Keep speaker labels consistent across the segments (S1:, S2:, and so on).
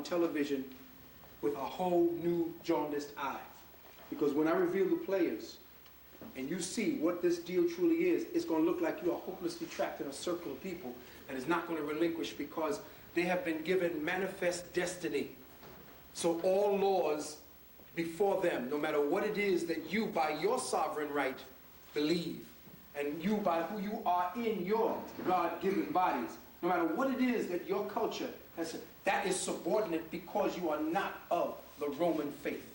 S1: television with a whole new jaundiced eye. Because when I reveal the players, and you see what this deal truly is, it's going to look like you are hopelessly trapped in a circle of people that is not going to relinquish, because they have been given manifest destiny. So all laws before them, no matter what it is that you, by your sovereign right, believe, and you, by who you are in your God-given bodies, no matter what it is that your culture has, that is subordinate, because you are not of the Roman faith.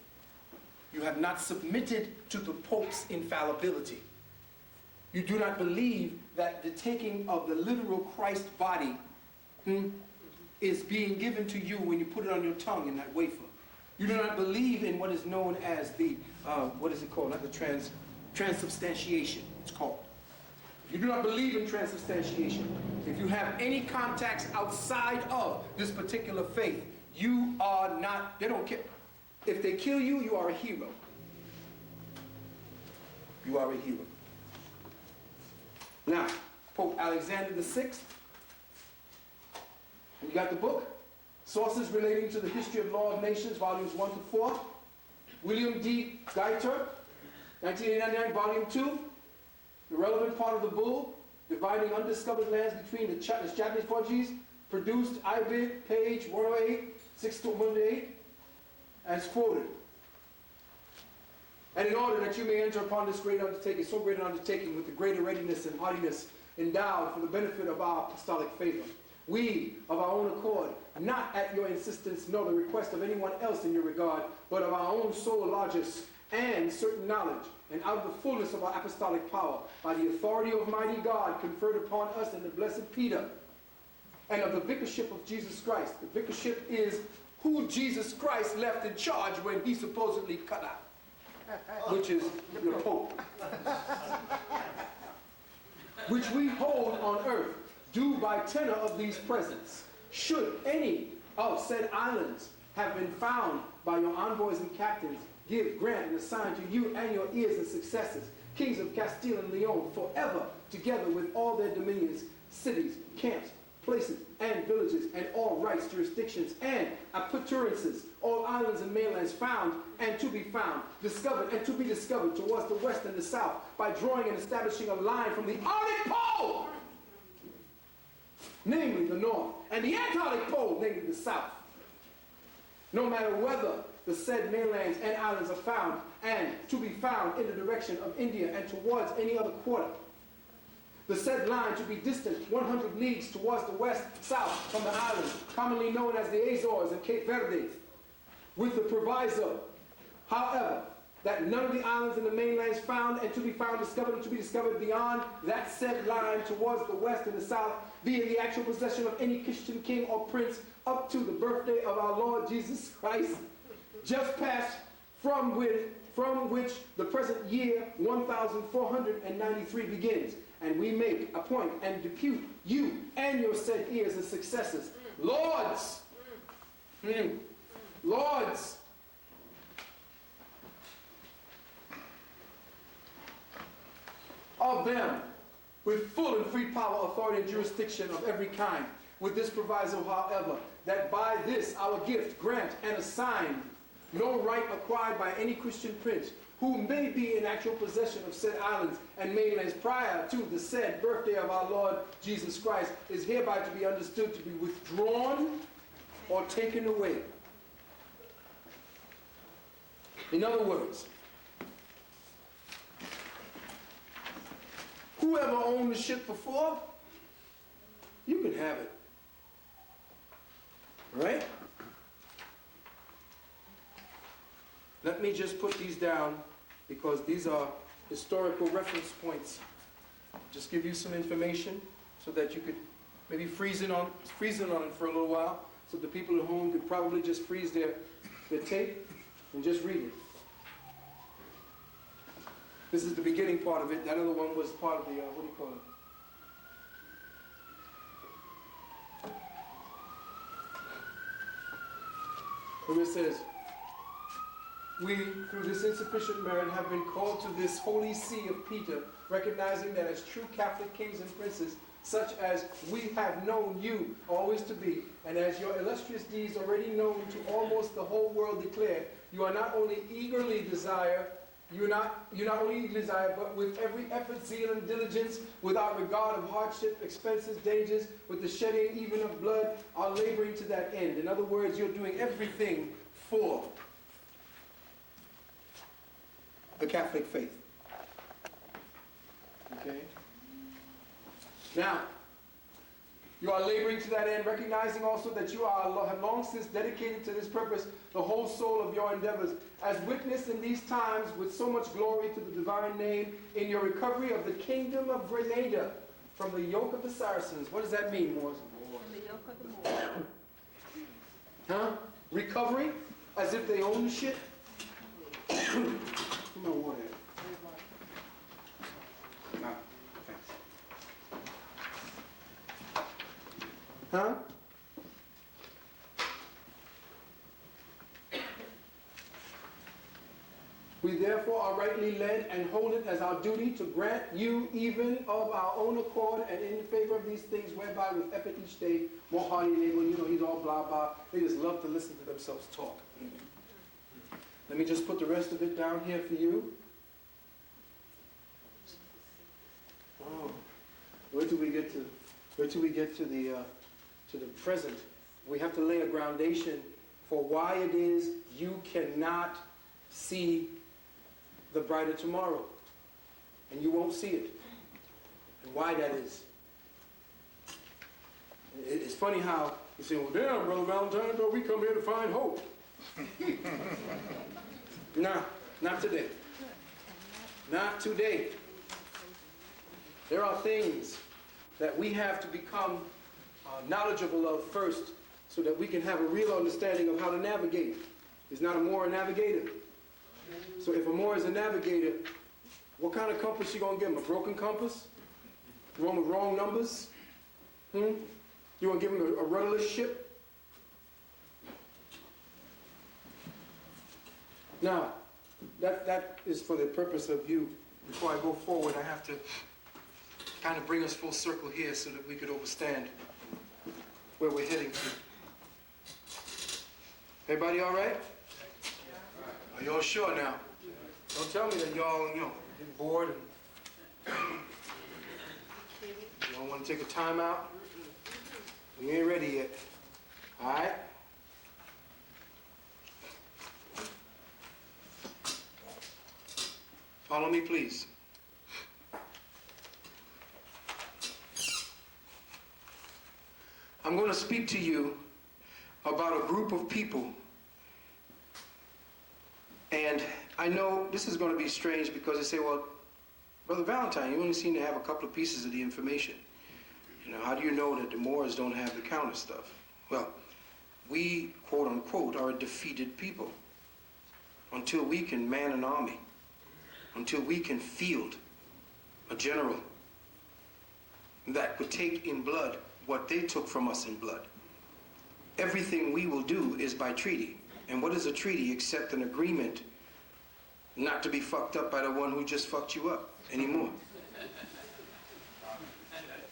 S1: You have not submitted to the Pope's infallibility. You do not believe that the taking of the literal Christ body is being given to you when you put it on your tongue in that wafer. You do not believe in what is known as the, what is it called? Not the transubstantiation, it's called. You do not believe in transubstantiation. If you have any contacts outside of this particular faith, you are not, they don't care. If they kill you, you are a hero. You are a hero. Now, Pope Alexander VI, you got the book? Sources relating to the history of law of nations, volumes 1 to 4. William D. Guyter, 1989, volume 2. The relevant part of the bull, dividing undiscovered lands between the Japanese Portuguese, produced IBID, page 108, 6-108, as quoted. And in order that you may enter upon this great undertaking, so great an undertaking, with the greater readiness and hardiness endowed for the benefit of our apostolic favor, we, of our own accord, not at your insistence nor the request of anyone else in your regard, but of our own sole largesse and certain knowledge, and out of the fullness of our apostolic power, by the authority of mighty God conferred upon us in the blessed Peter, and of the vicarship of Jesus Christ. The vicarship is who Jesus Christ left in charge when he supposedly cut out, which is the Pope. Which we hold on earth, due by tenor of these presents. Should any of said islands have been found by your envoys and captains, give, grant, and assign to you and your heirs and successors, kings of Castile and Leon, forever, together with all their dominions, cities, camps, places, and villages, and all rights, jurisdictions, and appurtenances, all islands and mainlands found and to be found, discovered and to be discovered towards the west and the south, by drawing and establishing a line from the Arctic Pole, namely the north, and the Antarctic Pole, namely the south. No matter whether the said mainlands and islands are found and to be found in the direction of India and towards any other quarter, the said line to be distant 100 leagues towards the west-south from the islands, commonly known as the Azores and Cape Verde, with the proviso, however, that none of the islands and the mainlands found and to be found, discovered and to be discovered beyond that said line towards the west and the south, be in the actual possession of any Christian king or prince up to the birthday of our Lord Jesus Christ, just past from which the present year 1493 begins. And we make, appoint, and depute you and your said heirs and successors, lords, lords, of them, with full and free power, authority, and jurisdiction of every kind, with this proviso, however, that by this our gift, grant, and assign no right acquired by any Christian prince, who may be in actual possession of said islands and mainlands prior to the said birthday of our Lord Jesus Christ, is hereby to be understood to be withdrawn or taken away. In other words, whoever owned the ship before, you can have it. Right? Let me just put these down, because these are historical reference points. Just give you some information so that you could maybe freeze it on it for a little while, so the people at home could probably just freeze their tape and just read it. This is the beginning part of it. That other one was part of the, what do you call it? Where it says, we, through this insufficient merit, have been called to this holy see of Peter, recognizing that as true Catholic kings and princes, such as we have known you always to be, and as your illustrious deeds already known to almost the whole world declare, you are not only eagerly desire, you not only desire, but with every effort, zeal, and diligence, without regard of hardship, expenses, dangers, with the shedding even of blood, are laboring to that end. In other words, you're doing everything for the Catholic faith. Okay? Now, you are laboring to that end, recognizing also that you have long since dedicated to this purpose the whole soul of your endeavors, as witnessed in these times with so much glory to the divine name, in your recovery of the kingdom of Grenada from the yoke of the Saracens. What does that mean, Moors?
S2: From the yoke of the Moors.
S1: Huh? Recovery? As if they own the shit? Come on, water. Ah, thanks. Huh? We therefore are rightly led and hold it as our duty to grant you, even of our own accord and in favor of these things, whereby with effort each day, more hearty and able, you know, he's all blah, blah. They just love to listen to themselves talk. Let me just put the rest of it down here for you. Oh, where do we get to the present? We have to lay a groundation for why it is you cannot see the brighter tomorrow, and you won't see it, and why that is. It's funny how you say, well, damn, Brother Valentine, but we come here to find hope. Nah, not today. Not today. There are things that we have to become knowledgeable of first, so that we can have a real understanding of how to navigate. Is not a Moor a navigator? So if a Moor is a navigator, what kind of compass you gonna give him? A broken compass? One with wrong numbers? You gonna give him a rudderless ship? Now, that is for the purpose of you. Before I go forward, I have to kind of bring us full circle here so that we could understand where we're heading to. Everybody all right? Are y'all sure now? Don't tell me that y'all, you know, getting bored and you don't want to take a time out. We ain't ready yet. All right? Follow me, please. I'm going to speak to you about a group of people. And I know this is going to be strange because they say, well, Brother Valentine, you only seem to have a couple of pieces of the information. You know, how do you know that the Moors don't have the counter stuff? Well, we, quote unquote, are a defeated people. Until we can man an army, until we can field a general that could take in blood what they took from us in blood. Everything we will do is by treaty. And what is a treaty except an agreement not to be fucked up by the one who just fucked you up anymore?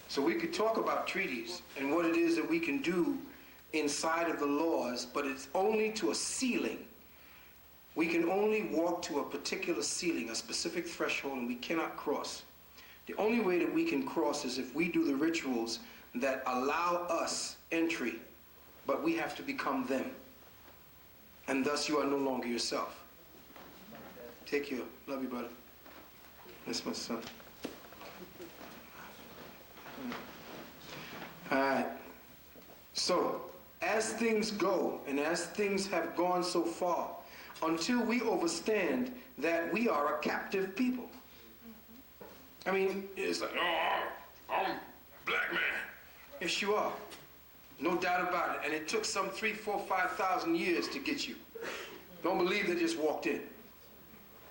S1: So we could talk about treaties and what it is that we can do inside of the laws, but it's only to a ceiling. We can only walk to a particular ceiling, a specific threshold, and we cannot cross. The only way that we can cross is if we do the rituals that allow us entry, but we have to become them. And thus you are no longer yourself. Take care. Love you, brother. That's my son. All right. So, as things go, and as things have gone so far, until we understand that we are a captive people. I mean, it's like, oh, I'm a black man. Yes, you are. No doubt about it. And it took some 3,000, 4,000, 5,000 years to get you. Don't believe they just walked in.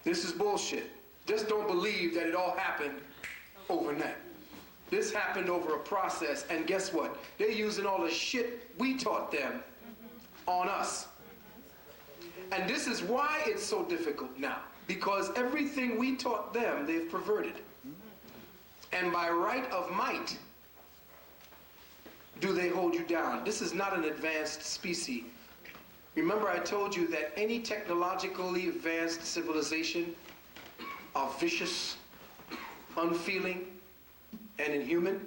S1: This is bullshit. Just don't believe that it all happened overnight. This happened over a process, and guess what? They're using all the shit we taught them on us. And this is why it's so difficult now. Because everything we taught them, they've perverted. And by right of might, do they hold you down? This is not an advanced species. Remember I told you that any technologically advanced civilization are vicious, unfeeling, and inhuman.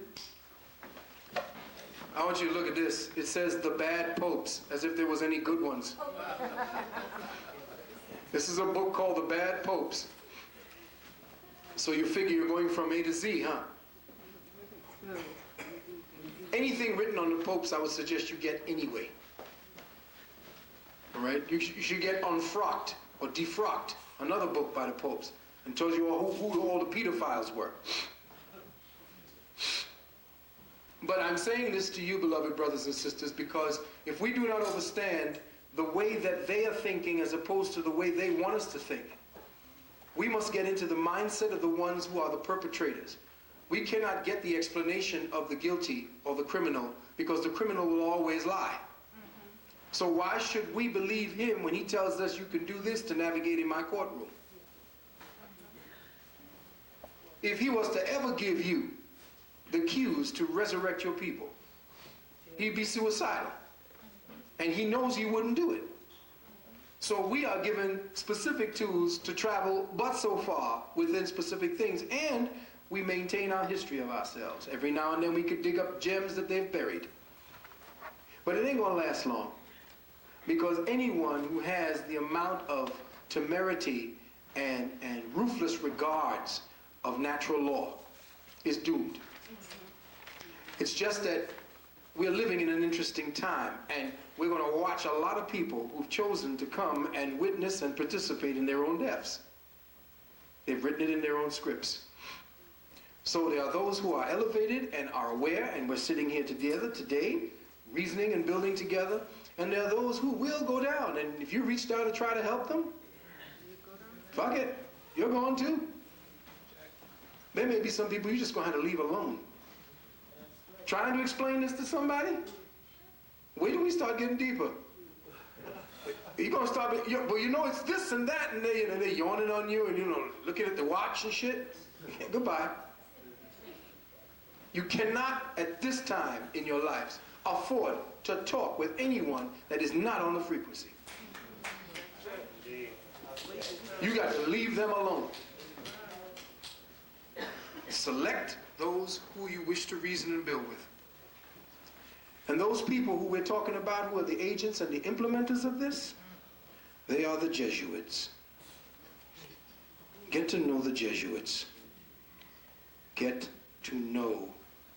S1: I want you to look at this. It says the bad popes, as if there was any good ones. This is a book called The Bad Popes. So you figure you're going from A to Z, huh? Anything written on the popes, I would suggest you get anyway. All right? You should get Unfrocked or Defrocked, another book by the popes, and tells you who all the pedophiles were. But I'm saying this to you, beloved brothers and sisters, because if we do not understand the way that they are thinking as opposed to the way they want us to think, we must get into the mindset of the ones who are the perpetrators. We cannot get the explanation of the guilty or the criminal because the criminal will always lie. So why should we believe him when he tells us you can do this to navigate in my courtroom? If he was to ever give you the cues to resurrect your people, he'd be suicidal. And he knows he wouldn't do it. So we are given specific tools to travel but so far within specific things, and we maintain our history of ourselves. Every now and then we could dig up gems that they've buried. But it ain't gonna last long, because anyone who has the amount of temerity and ruthless regards of natural law is doomed. It's just that we're living in an interesting time, and we're going to watch a lot of people who've chosen to come and witness and participate in their own deaths. They've written it in their own scripts. So there are those who are elevated and are aware, and we're sitting here together today, reasoning and building together, and there are those who will go down, and if you reach down to try to help them, fuck it, you're going to. There may be some people you're just going to have to leave alone. Trying to explain this to somebody? Wait till we start getting deeper. You're going to start, well, you know, it's this and that, and they're yawning on you, and, you know, looking at the watch and shit. Goodbye. You cannot, at this time in your lives, afford to talk with anyone that is not on the frequency. You got to leave them alone. Select those who you wish to reason and build with. And those people who we're talking about, who are the agents and the implementers of this, they are the Jesuits. Get to know the Jesuits. Get to know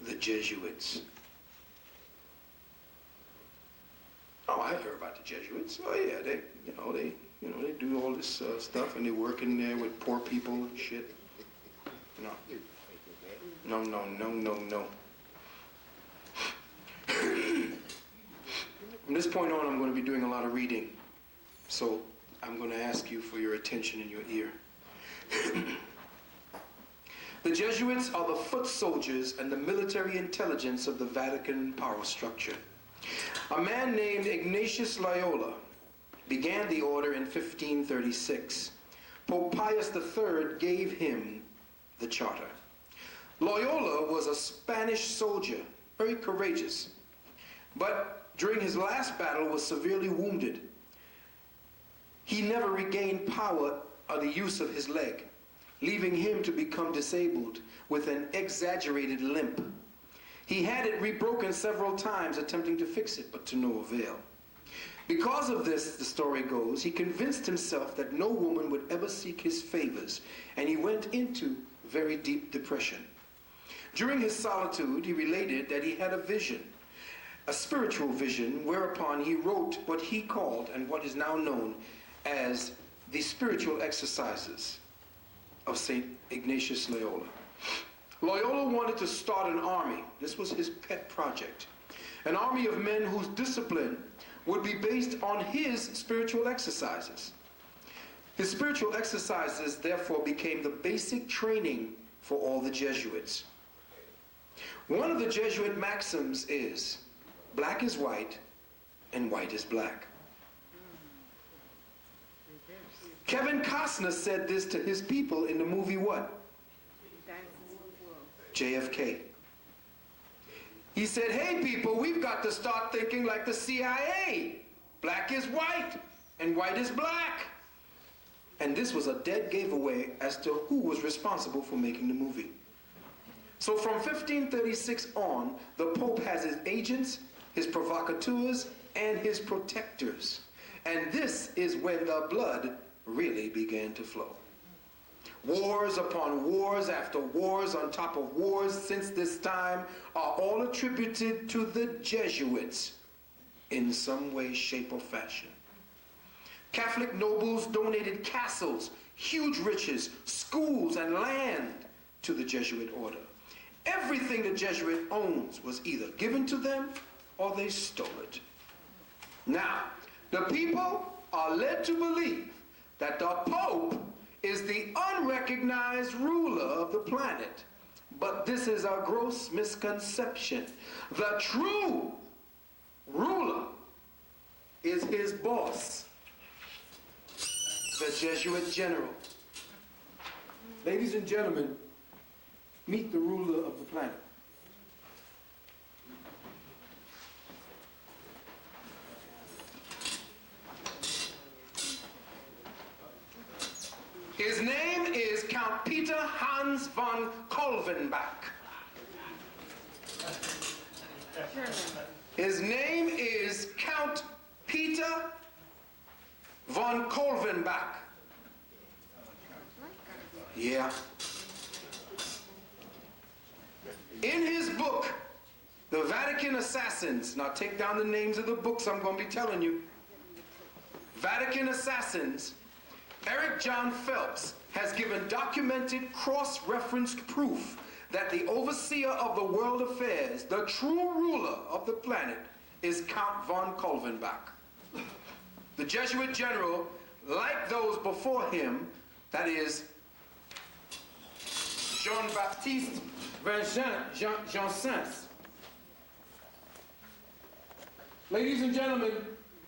S1: the Jesuits. Oh, I heard about the Jesuits. Oh yeah, they do all this stuff, and they work in there with poor people and shit. No. No. From this point on, I'm going to be doing a lot of reading. So I'm going to ask you for your attention and your ear. The Jesuits are the foot soldiers and the military intelligence of the Vatican power structure. A man named Ignatius Loyola began the order in 1536. Pope Pius III gave him the charter. Loyola was a Spanish soldier, very courageous, but during his last battle was severely wounded. He never regained power or the use of his leg, leaving him to become disabled with an exaggerated limp. He had it rebroken several times attempting to fix it, but to no avail. Because of this, the story goes, he convinced himself that no woman would ever seek his favors, and he went into very deep depression. During his solitude, he related that he had a vision, a spiritual vision, whereupon he wrote what he called, and what is now known as, the spiritual exercises of St. Ignatius Loyola. Loyola wanted to start an army. This was his pet project. An army of men whose discipline would be based on his spiritual exercises. His spiritual exercises, therefore, became the basic training for all the Jesuits. One of the Jesuit maxims is, black is white and white is black. Kevin Costner said this to his people in the movie what? JFK. He said, hey people, we've got to start thinking like the CIA. Black is white and white is black. And this was a dead giveaway as to who was responsible for making the movie. So from 1536 on, the Pope has his agents, his provocateurs, and his protectors. And this is when the blood really began to flow. Wars upon wars after wars on top of wars since this time are all attributed to the Jesuits in some way, shape, or fashion. Catholic nobles donated castles, huge riches, schools, and land to the Jesuit order. Everything the Jesuit owns was either given to them or they stole it. Now, the people are led to believe that the Pope is the unrecognized ruler of the planet. But this is a gross misconception. The true ruler is his boss, the Jesuit general. Ladies and gentlemen, meet the ruler of the planet. His name is Count Peter Hans von Kolvenbach. His name is Count Peter von Kolvenbach. Yeah. In his book, The Vatican Assassins, now take down the names of the books I'm going to be telling you. Vatican Assassins, Eric John Phelps has given documented, cross-referenced proof that the overseer of the world affairs, the true ruler of the planet, is Count von Kolvenbach. The Jesuit general, like those before him, that is, Jean-Baptiste Janssens. Ladies and gentlemen,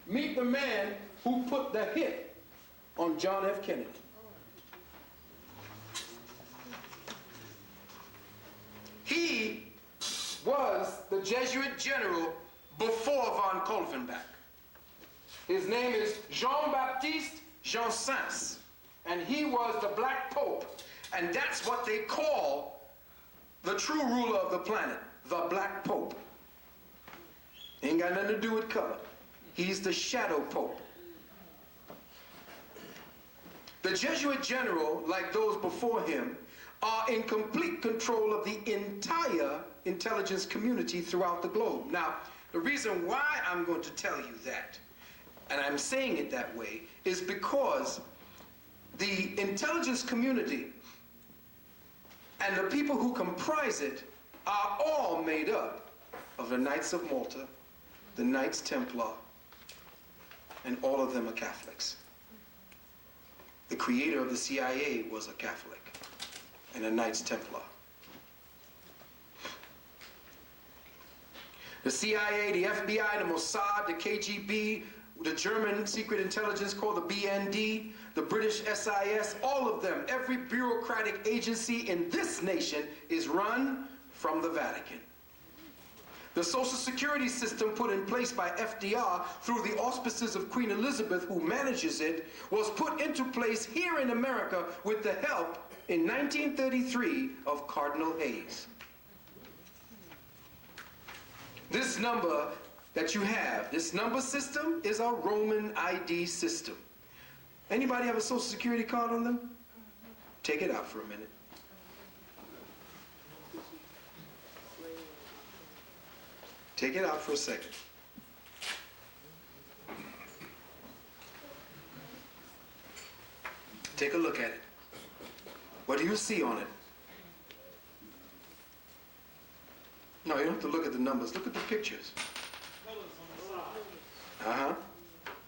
S1: meet the man who put the hit on John F. Kennedy. He was the Jesuit general before von Kolvenbach. His name is Jean-Baptiste Janssens, and he was the Black Pope, and that's what they call the true ruler of the planet, the Black Pope. Ain't got nothing to do with color. He's the shadow pope. The Jesuit general, like those before him, are in complete control of the entire intelligence community throughout the globe. Now, the reason why I'm going to tell you that, and I'm saying it that way, is because the intelligence community and the people who comprise it are all made up of the Knights of Malta, the Knights Templar, and all of them are Catholics. The creator of the CIA was a Catholic and a Knights Templar. The CIA, the FBI, the Mossad, the KGB, the German secret intelligence called the BND, the British SIS, all of them, every bureaucratic agency in this nation is run from the Vatican. The Social Security system put in place by FDR through the auspices of Queen Elizabeth, who manages it, was put into place here in America with the help in 1933 of Cardinal Hayes. This number that you have, this number system, is a Roman ID system. Anybody have a Social Security card on them? Take it out for a minute. Take it out for a second. Take a look at it. What do you see on it? No, you don't have to look at the numbers. Look at the pictures.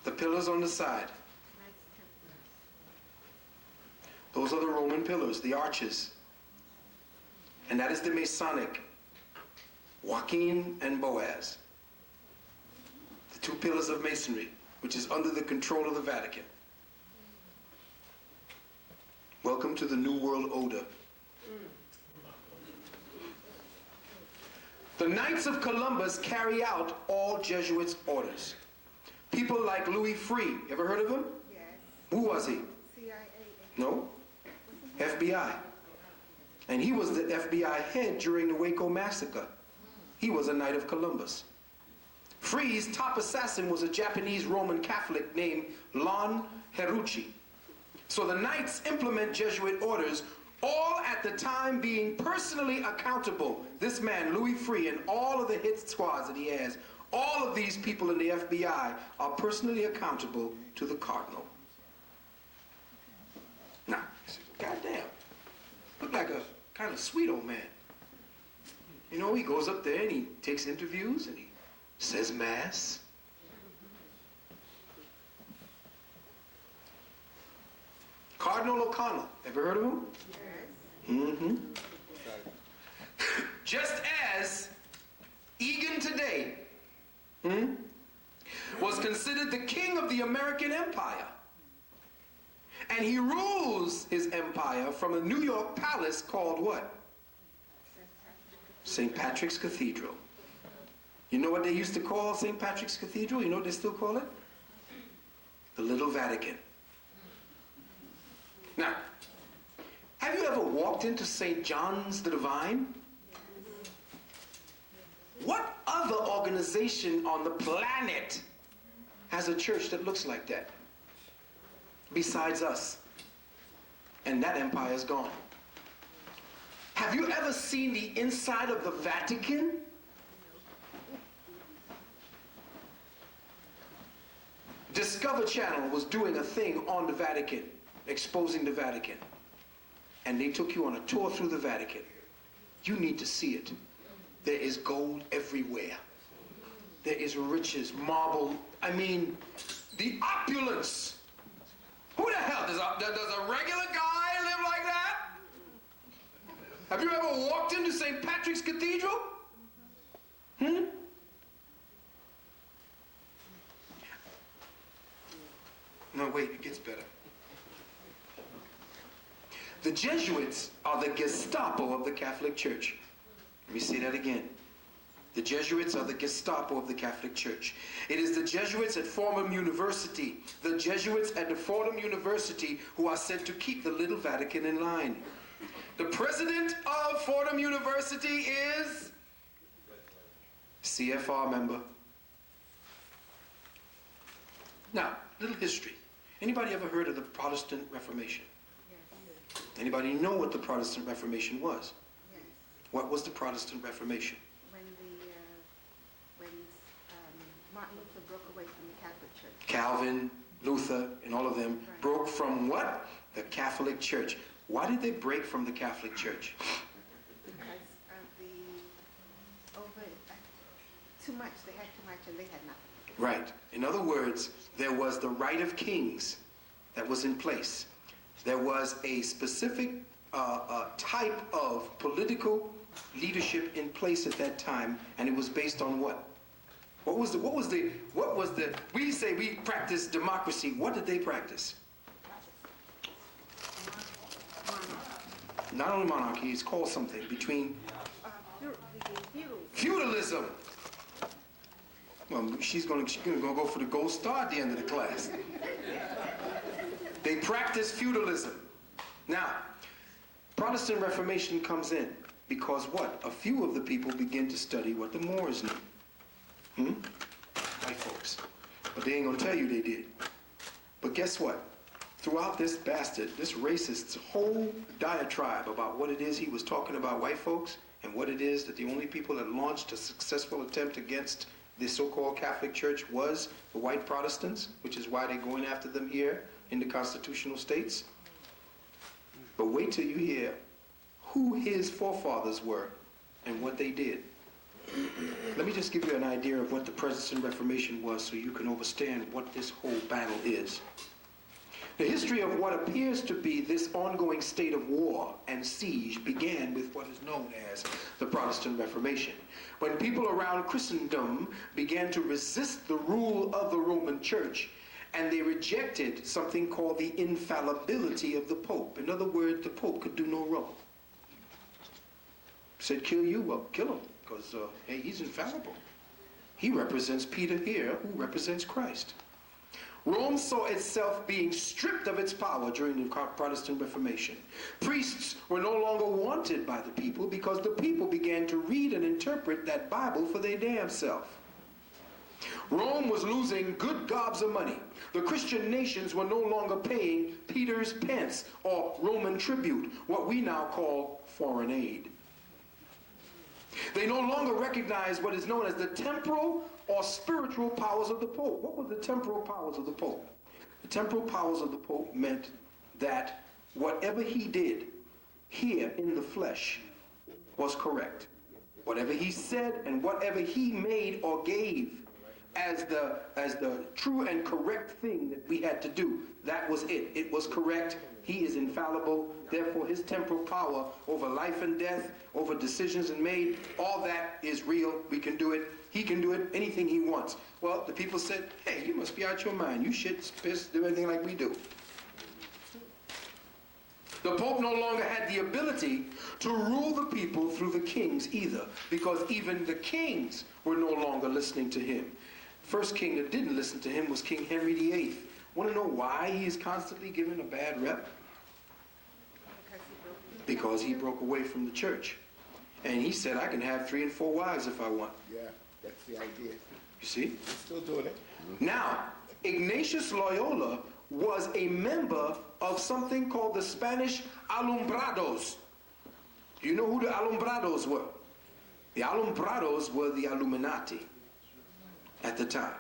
S1: The pillars on the side. Those are the Roman pillars, the arches. And that is the Masonic, Joaquin and Boaz. The two pillars of Masonry, which is under the control of the Vatican. Welcome to the New World Order. The Knights of Columbus carry out all Jesuits' orders. People like Louis Freeh, ever heard of him?
S2: Yes.
S1: Who was he?
S2: CIA.
S1: No? FBI. And he was the FBI head during the Waco massacre. He was a Knight of Columbus. Freeh's top assassin was a Japanese Roman Catholic named Lon Heruchi. So the Knights implement Jesuit orders, all at the time being personally accountable. This man, Louis Freeh, and all of the hit squads that he has, all of these people in the FBI are personally accountable to the Cardinal. Now, goddamn, look like a kind of sweet old man. You know, he goes up there and he takes interviews and he says mass. Cardinal O'Connell, ever heard of him?
S2: Yes.
S1: Mm-hmm. Just as Egan today was considered the king of the American Empire. And he rules his empire from a New York palace called what? St. Patrick's Cathedral. You know what they used to call St. Patrick's Cathedral? You know what they still call it? The Little Vatican. Now, have you ever walked into St. John's the Divine? What other organization on the planet has a church that looks like that? Besides us. And that empire is gone. Have you ever seen the inside of the Vatican? Discover Channel was doing a thing on the Vatican, exposing the Vatican. And they took you on a tour through the Vatican. You need to see it. There is gold everywhere. There is riches, marble. I mean, the opulence. Who the hell does a regular guy live like that? Have you ever walked into St. Patrick's Cathedral? No, wait, it gets better. The Jesuits are the Gestapo of the Catholic Church. Let me say that again. The Jesuits are the Gestapo of the Catholic Church. It is the Jesuits at Fordham University, the Jesuits at the Fordham University who are said to keep the Little Vatican in line. The president of Fordham University is CFR member. Now, little history. Anybody ever heard of the Protestant Reformation?
S2: Yes.
S1: Anybody know what the Protestant Reformation was?
S2: Yes.
S1: What was the Protestant Reformation?
S2: When Martin Luther broke away from the Catholic Church.
S1: Calvin, Luther, and all of them broke from what? The Catholic Church. Why did they break from the Catholic Church?
S2: Because of too much, they had too much and they had nothing.
S1: Right. In other words, there was the right of kings that was in place. There was a specific type of political leadership in place at that time, and it was based on what? What was the, we say we practice democracy. What did they practice? Not only monarchy, it's called something between feudalism. Well, she's gonna go for the gold star at the end of the class. They practice feudalism. Now, Protestant Reformation comes in because what? A few of the people begin to study what the Moors knew. White folks. But they ain't gonna tell you they did. But guess what? Throughout this bastard, this racist's whole diatribe about what it is he was talking about white folks and what it is that the only people that launched a successful attempt against the so-called Catholic Church was the white Protestants, which is why they're going after them here in the constitutional states. But wait till you hear who his forefathers were and what they did. Let me just give you an idea of what the Protestant Reformation was so you can understand what this whole battle is. The history of what appears to be this ongoing state of war and siege began with what is known as the Protestant Reformation, when people around Christendom began to resist the rule of the Roman Church, and they rejected something called the infallibility of the Pope. In other words, the Pope could do no wrong. Said, kill you? Well, kill him. because, hey, he's infallible. He represents Peter here, who represents Christ. Rome saw itself being stripped of its power during the Protestant Reformation. Priests were no longer wanted by the people because the people began to read and interpret that Bible for their damn self. Rome was losing good gobs of money. The Christian nations were no longer paying Peter's pence or Roman tribute, what we now call foreign aid. They no longer recognized what is known as the temporal or spiritual powers of the Pope. What were the temporal powers of the Pope? The temporal powers of the Pope meant that whatever he did here in the flesh was correct. Whatever he said and whatever he made or gave as the true and correct thing that we had to do, that was it. It was correct. He is infallible. Therefore, his temporal power over life and death, over decisions and made, all that is real. We can do it. He can do it, anything he wants. Well, the people said, hey, you must be out your mind. You shit, piss, do anything like we do. The Pope no longer had the ability to rule the people through the kings either, because even the kings were no longer listening to him. First king that didn't listen to him was King Henry VIII. Want to know why he is constantly given a bad rep? Because he broke away from the church. And he said, I can have 3 and 4 wives if I want.
S3: Yeah, that's the idea.
S1: You see?
S3: Still doing it.
S1: Now, Ignatius Loyola was a member of something called the Spanish Alumbrados. Do you know who the Alumbrados were? The Alumbrados were the Illuminati at the time.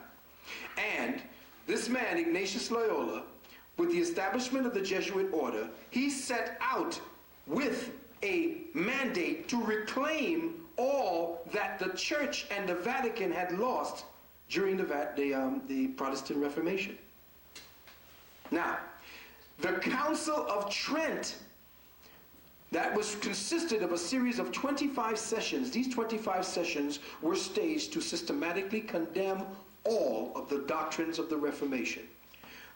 S1: And this man, Ignatius Loyola, with the establishment of the Jesuit order, he set out with a mandate to reclaim all that the church and the Vatican had lost during the Protestant Reformation. Now, the Council of Trent, that was consisted of a series of 25 sessions. These 25 sessions were staged to systematically condemn all of the doctrines of the Reformation.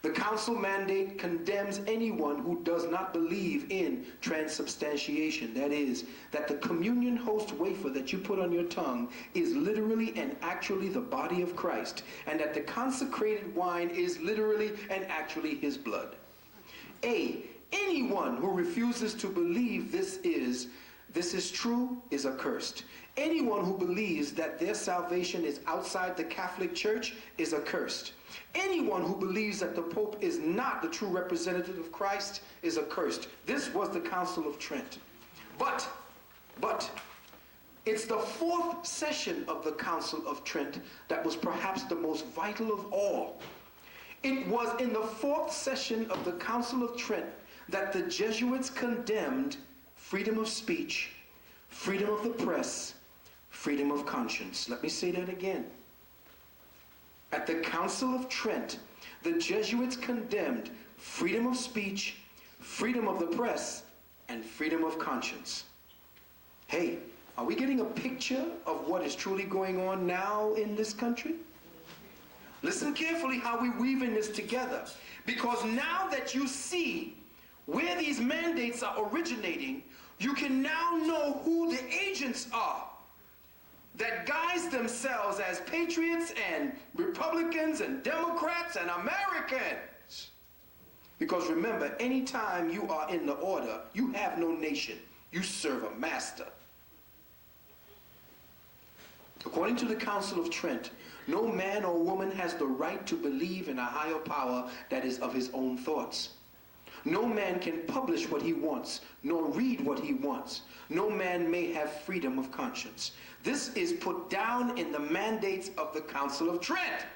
S1: The council mandate condemns anyone who does not believe in transubstantiation. That is, that the communion host wafer that you put on your tongue is literally and actually the body of Christ, and that the consecrated wine is literally and actually his blood. Anyone who refuses to believe this is true is accursed. Anyone who believes that their salvation is outside the Catholic Church is accursed. Anyone who believes that the Pope is not the true representative of Christ is accursed. This was the Council of Trent. But it's the 4th session of the Council of Trent that was perhaps the most vital of all. It was in the 4th session of the Council of Trent that the Jesuits condemned freedom of speech, freedom of the press, freedom of conscience. Let me say that again. At the Council of Trent, the Jesuits condemned freedom of speech, freedom of the press, and freedom of conscience. Hey, are we getting a picture of what is truly going on now in this country? Listen carefully how we weave in this together, because now that you see where these mandates are originating, you can now know who the agents are that guise themselves as patriots and Republicans and Democrats and Americans. Because remember, anytime you are in the order, you have no nation. You serve a master. According to the Council of Trent, no man or woman has the right to believe in a higher power that is of his own thoughts. No man can publish what he wants, nor read what he wants. No man may have freedom of conscience. This is put down in the mandates of the Council of Trent.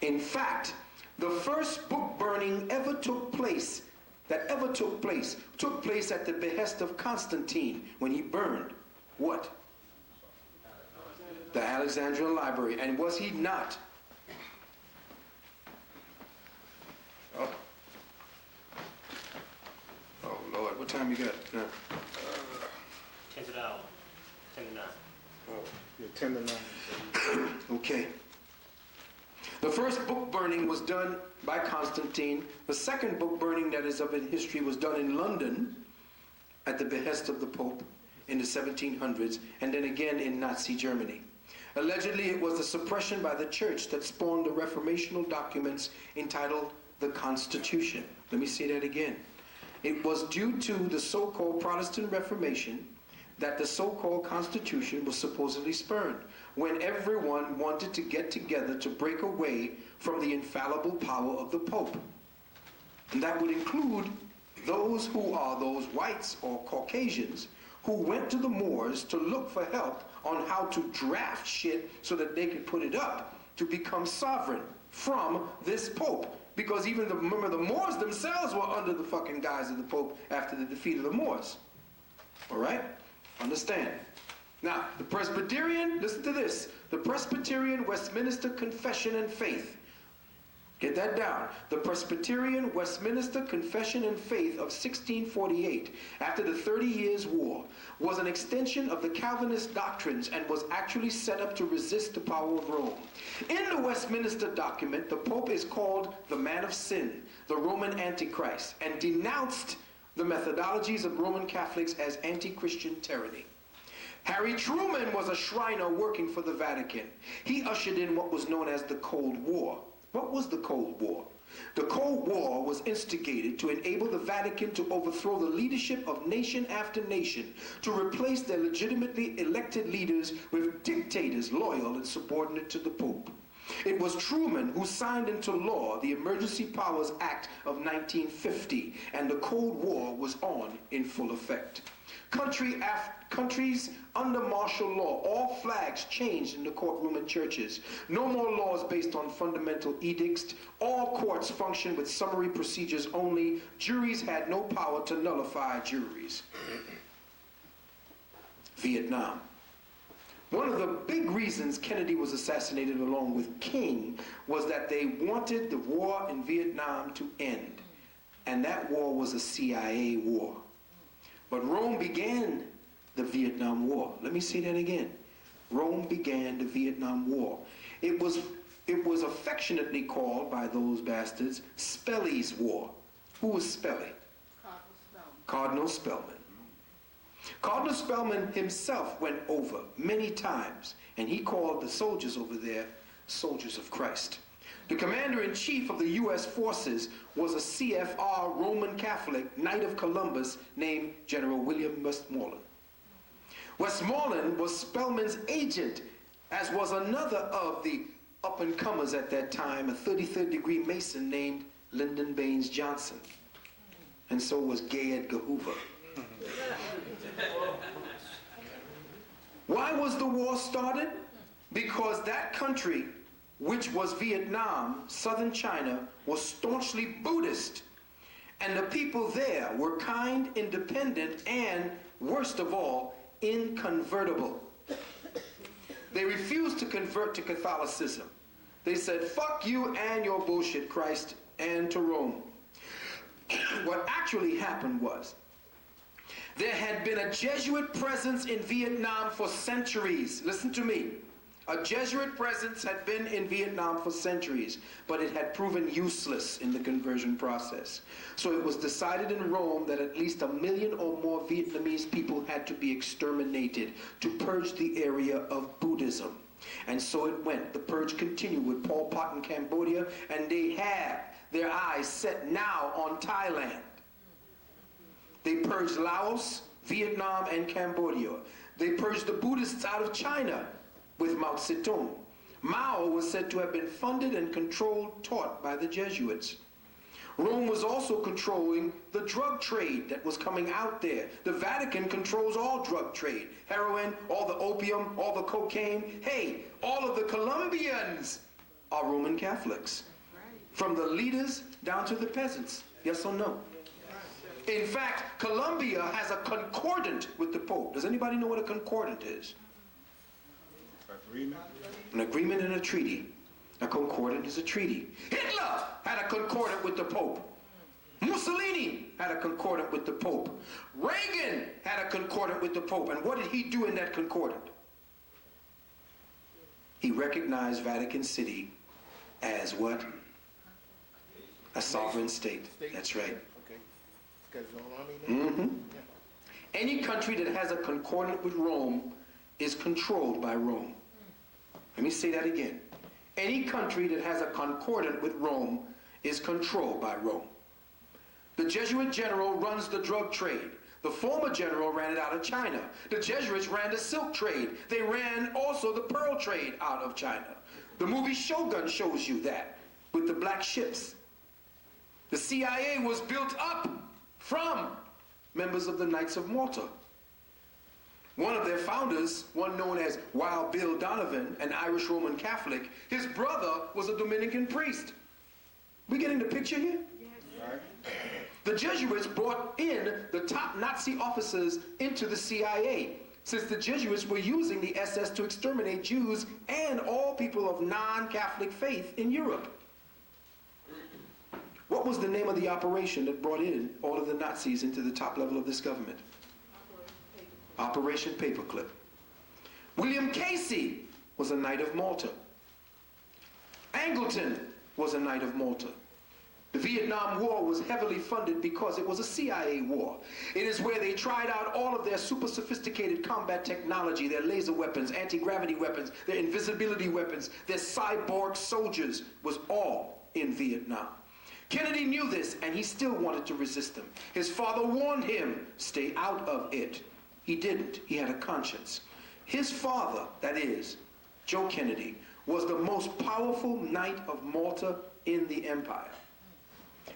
S1: In fact, the first book burning took place at the behest of Constantine when he burned what? The Alexandrian Library. And was he not? Oh Lord, what time you got?
S4: 10 to the hour. 10 to 9.
S3: Oh, you're 10 to 9.
S1: Okay. The first book burning was done by Constantine. The second book burning that is of in history was done in London at the behest of the Pope. in the 1700s, and then again in Nazi Germany. Allegedly, it was the suppression by the church that spawned the reformational documents entitled the Constitution. Let me say that again. It was due to the so-called Protestant Reformation that the so-called Constitution was supposedly spurned, when everyone wanted to get together to break away from the infallible power of the Pope. And that would include those who are those whites or Caucasians who went to the Moors to look for help on how to draft shit so that they could put it up to become sovereign from this Pope. Because even remember, the Moors themselves were under the fucking guise of the Pope after the defeat of the Moors. All right? Understand. Now, the Presbyterian, listen to this. The Presbyterian Westminster Confession and Faith. Get that down. The Presbyterian Westminster Confession and Faith of 1648, after the 30 Years' War, was an extension of the Calvinist doctrines and was actually set up to resist the power of Rome. In the Westminster document, the Pope is called the man of sin, the Roman Antichrist, and denounced the methodologies of Roman Catholics as anti-Christian tyranny. Harry Truman was a Shriner working for the Vatican. He ushered in what was known as the Cold War. What was the Cold War? The Cold War was instigated to enable the Vatican to overthrow the leadership of nation after nation, to replace their legitimately elected leaders with dictators loyal and subordinate to the Pope. It was Truman who signed into law the Emergency Powers Act of 1950, and the Cold War was on in full effect. Countries under martial law, all flags changed in the courtroom and churches. No more laws based on fundamental edicts. All courts functioned with summary procedures only. Juries had no power to nullify juries. Vietnam. One of the big reasons Kennedy was assassinated along with King was that they wanted the war in Vietnam to end. And that war was a CIA war. But Rome began the Vietnam War. Let me say that again. Rome began the Vietnam War. It was affectionately called by those bastards Spelly's War. Who was Spelly? Cardinal Spellman. Cardinal Spellman himself went over many times, and he called the soldiers over there soldiers of Christ. The commander-in-chief of the U.S. forces was a CFR Roman Catholic Knight of Columbus named General William Westmoreland. Westmoreland was Spellman's agent, as was another of the up-and-comers at that time, a 33rd degree Mason named Lyndon Baines Johnson. And so was Gay Edgar Hoover. Why was the war started? Because that country, which was Vietnam, southern China, was staunchly Buddhist. And the people there were kind, independent, and, worst of all, inconvertible. They refused to convert to Catholicism. They said, fuck you and your bullshit, Christ, and to Rome. What actually happened was, there had been a Jesuit presence in Vietnam for centuries. Listen to me. A Jesuit presence had been in Vietnam for centuries, but it had proven useless in the conversion process. So it was decided in Rome that at least 1 million or more Vietnamese people had to be exterminated to purge the area of Buddhism. And so it went. The purge continued with Pol Pot in Cambodia, and they had their eyes set now on Thailand. They purged Laos, Vietnam, and Cambodia. They purged the Buddhists out of China with Mao Zedong. Mao was said to have been funded and controlled, taught by the Jesuits. Rome was also controlling the drug trade that was coming out there. The Vatican controls all drug trade. Heroin, all the opium, all the cocaine. Hey, all of the Colombians are Roman Catholics. From the leaders down to the peasants. Yes or no? In fact, Colombia has a concordant with the Pope. Does anybody know what a concordant is?
S3: Agreement.
S1: An agreement and a treaty. A concordant is a treaty. Hitler had a concordant with the Pope. Mussolini had a concordant with the Pope. Reagan had a concordant with the Pope. And what did he do in that concordant? He recognized Vatican City as what? A sovereign state. That's right.
S3: Okay. It's got its own army now?
S1: Mm-hmm. Any country that has a concordant with Rome is controlled by Rome. Let me say that again. Any country that has a concordant with Rome is controlled by Rome. The Jesuit general runs the drug trade. The former general ran it out of China. The Jesuits ran the silk trade. They ran also the pearl trade out of China. The movie Shogun shows you that with the black ships. The CIA was built up from members of the Knights of Malta. One of their founders, one known as Wild Bill Donovan, an Irish Roman Catholic, his brother was a Dominican priest. We getting the picture here?
S3: Right.
S1: The Jesuits brought in the top Nazi officers into the CIA, since the Jesuits were using the SS to exterminate Jews and all people of non-Catholic faith in Europe. What was the name of the operation that brought in all of the Nazis into the top level of this government? Operation Paperclip. William Casey was a Knight of Malta. Angleton was a Knight of Malta. The Vietnam War was heavily funded because it was a CIA war. It is where they tried out all of their super sophisticated combat technology, their laser weapons, anti-gravity weapons, their invisibility weapons, their cyborg soldiers, was all in Vietnam. Kennedy knew this, and he still wanted to resist them. His father warned him, stay out of it. He didn't. He had a conscience. His father, that is, Joe Kennedy, was the most powerful Knight of Malta in the empire.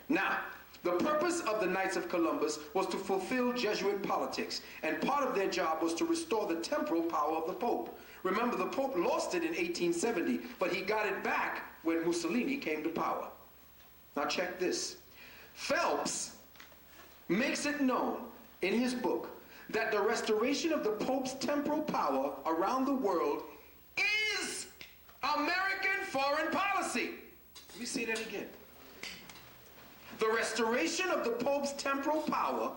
S1: Now, the purpose of the Knights of Columbus was to fulfill Jesuit politics, and part of their job was to restore the temporal power of the Pope. Remember, the Pope lost it in 1870, but he got it back when Mussolini came to power. Now check this. Phelps makes it known in his book that the restoration of the Pope's temporal power around the world is American foreign policy. Let me say that again. The restoration of the Pope's temporal power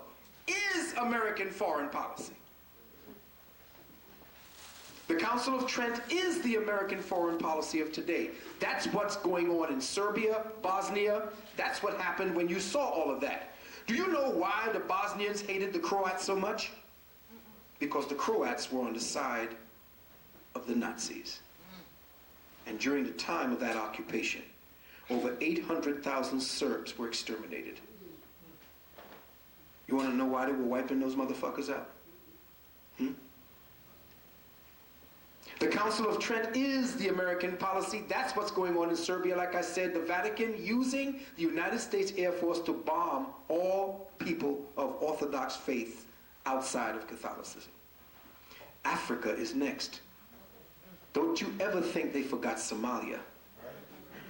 S1: is American foreign policy. The Council of Trent is the American foreign policy of today. That's what's going on in Serbia, Bosnia. That's what happened when you saw all of that. Do you know why the Bosnians hated the Croats so much? Because the Croats were on the side of the Nazis. And during the time of that occupation, over 800,000 Serbs were exterminated. You want to know why they were wiping those motherfuckers out? The Council of Trent is the American policy. That's what's going on in Serbia. Like I said, the Vatican using the United States Air Force to bomb all people of Orthodox faith outside of Catholicism. Africa is next. Don't you ever think they forgot Somalia.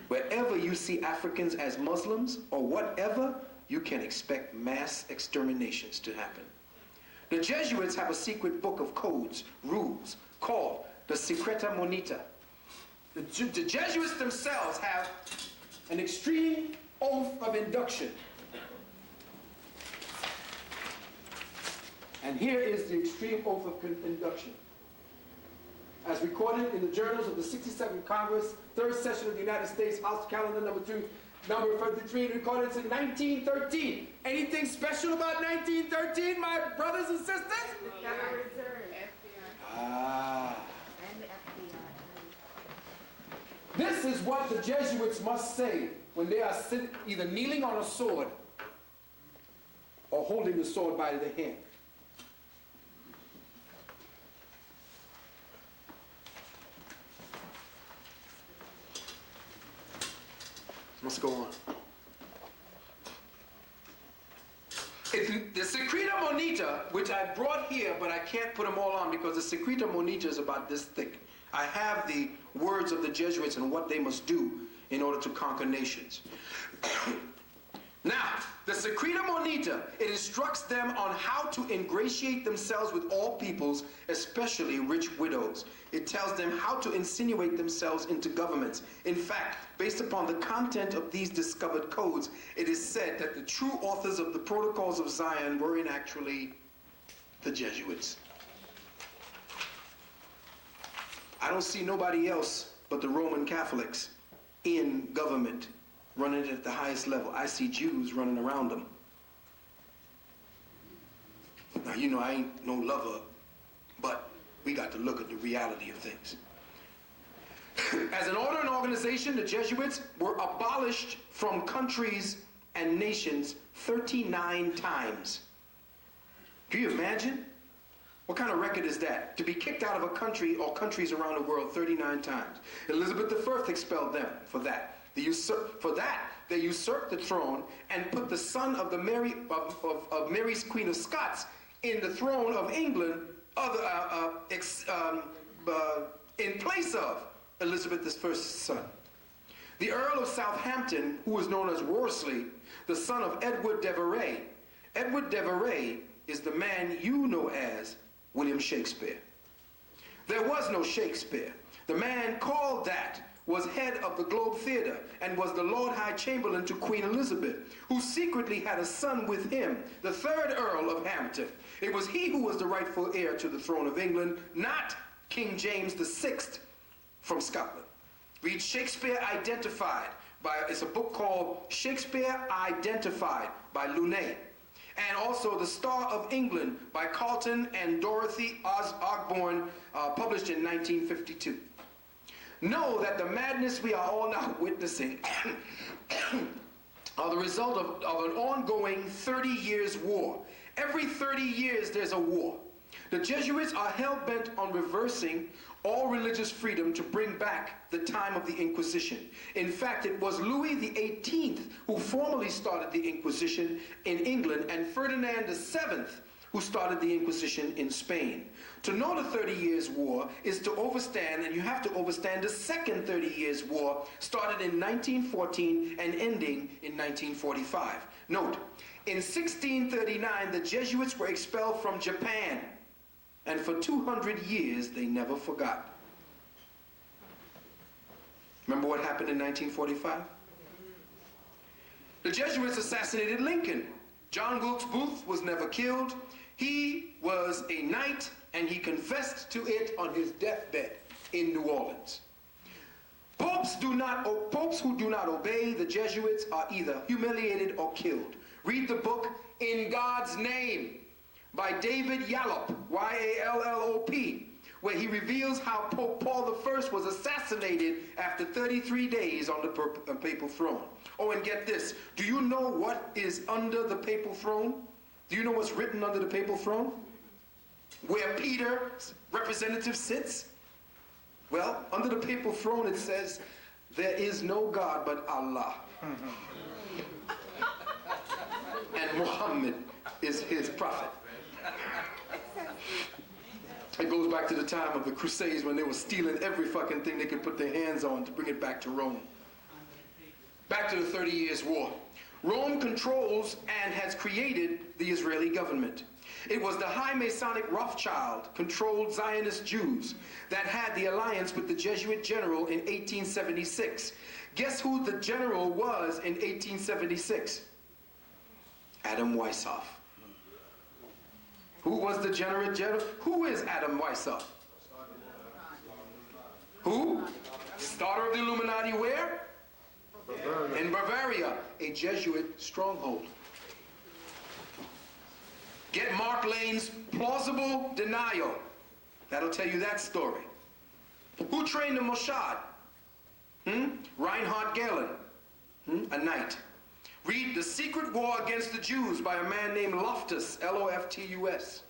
S1: Wherever you see Africans as Muslims or whatever, you can expect mass exterminations to happen. The Jesuits have a secret book of codes, rules, called the Secreta Monita. The Jesuits themselves have an extreme oath of induction. And here is the extreme oath of induction. As recorded in the journals of the 62nd Congress, 3rd Session of the United States, House Calendar number 2, number 33, recorded in 1913. Anything special about 1913, my brothers and sisters?
S2: Federal Reserve.
S1: Ah.
S2: And the FBI.
S1: This is what the Jesuits must say when they are either kneeling on a sword or holding the sword by the hand. Let's go on. The Secreta Monita, which I brought here, but I can't put them all on because the Secreta Monita is about this thick. I have the words of the Jesuits and what they must do in order to conquer nations. Now, the Secreta Monita, it instructs them on how to ingratiate themselves with all peoples, especially rich widows. It tells them how to insinuate themselves into governments. In fact, based upon the content of these discovered codes, it is said that the true authors of the Protocols of Zion were in actually the Jesuits. I don't see nobody else but the Roman Catholics in government, running it at the highest level. I see Jews running around them. Now, you know, I ain't no lover, but we got to look at the reality of things. As an order and organization, the Jesuits were abolished from countries and nations 39 times. Can you imagine? What kind of record is that? To be kicked out of a country or countries around the world 39 times. Elizabeth I expelled them for that. They usurped the throne and put the son of Mary's Queen of Scots in the throne of England in place of Elizabeth I's son. The Earl of Southampton, who was known as Worsley, the son of Edward Devereux. Edward Devereux is the man you know as William Shakespeare. There was no Shakespeare. The man called that was head of the Globe Theatre and was the Lord High Chamberlain to Queen Elizabeth, who secretly had a son with him, the third Earl of Hampton. It was he who was the rightful heir to the throne of England, not King James VI from Scotland. Read Shakespeare Identified. It's a book called Shakespeare Identified by Lunet. And also The Star of England by Carlton and Dorothy Ogborn, published in 1952. Know that the madness we are all now witnessing are the result of an ongoing 30 years war. Every 30 years there's a war. The Jesuits are hell-bent on reversing all religious freedom to bring back the time of the Inquisition. In fact, it was Louis XVIII who formally started the Inquisition in England, and Ferdinand VII who started the Inquisition in Spain. To know the 30 Years' War is to overstand, and you have to overstand the second 30 Years' War, started in 1914 and ending in 1945. Note, in 1639, the Jesuits were expelled from Japan, and for 200 years, they never forgot. Remember what happened in 1945? The Jesuits assassinated Lincoln. John Wilkes Booth was never killed. He was a knight, and he confessed to it on his deathbed in New Orleans. Popes who do not obey the Jesuits are either humiliated or killed. Read the book In God's Name by David Yallop, Y-A-L-L-O-P, where he reveals how Pope Paul I was assassinated after 33 days on the papal throne. Oh, and get this. Do you know what is under the papal throne? Do you know what's written under the papal throne? Where Peter's representative sits? Well, under the papal throne it says, there is no God but Allah. And Muhammad is his prophet. It goes back to the time of the Crusades when they were stealing every fucking thing they could put their hands on to bring it back to Rome. Back to the 30 Years' War. Rome controls and has created the Israeli government. It was the high Masonic Rothschild-controlled Zionist Jews that had the alliance with the Jesuit general in 1876. Guess who the general was in 1876? Adam Weishaupt. Who was the general? Who is Adam Weishaupt? Who? Starter of the Illuminati where? Bavaria. In Bavaria, a Jesuit stronghold. Get Mark Lane's Plausible Denial. That'll tell you that story. Who trained the Mossad? Reinhard Gehlen, a knight. Read The Secret War Against the Jews by a man named Loftus, L-O-F-T-U-S.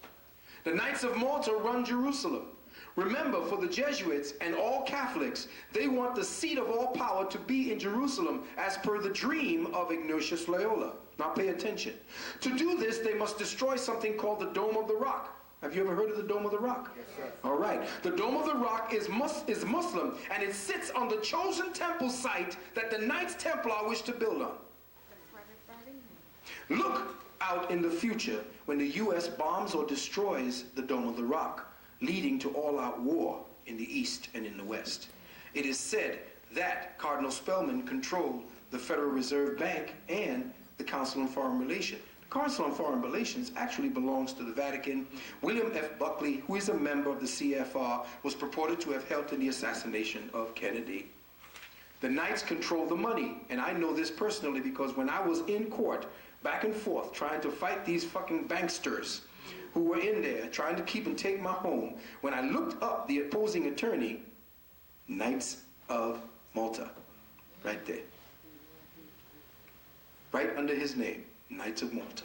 S1: The Knights of Malta run Jerusalem. Remember, for the Jesuits and all Catholics, they want the seat of all power to be in Jerusalem as per the dream of Ignatius Loyola. Now pay attention. To do this, they must destroy something called the Dome of the Rock. Have you ever heard of the Dome of the Rock?
S3: Yes, sir.
S1: All right. The Dome of the Rock is Muslim, and it sits on the chosen temple site that the Knights Templar wish to build on. Look out in the future when the U.S. bombs or destroys the Dome of the Rock, leading to all-out war in the East and in the West. It is said that Cardinal Spellman controlled the Federal Reserve Bank and the Council on Foreign Relations. The Council on Foreign Relations actually belongs to the Vatican. William F. Buckley, who is a member of the CFR, was purported to have helped in the assassination of Kennedy. The Knights control the money, and I know this personally because when I was in court, back and forth, trying to fight these fucking banksters, who were in there trying to keep and take my home, when I looked up the opposing attorney, Knights of Malta, right there. Right under his name, Knights of Malta.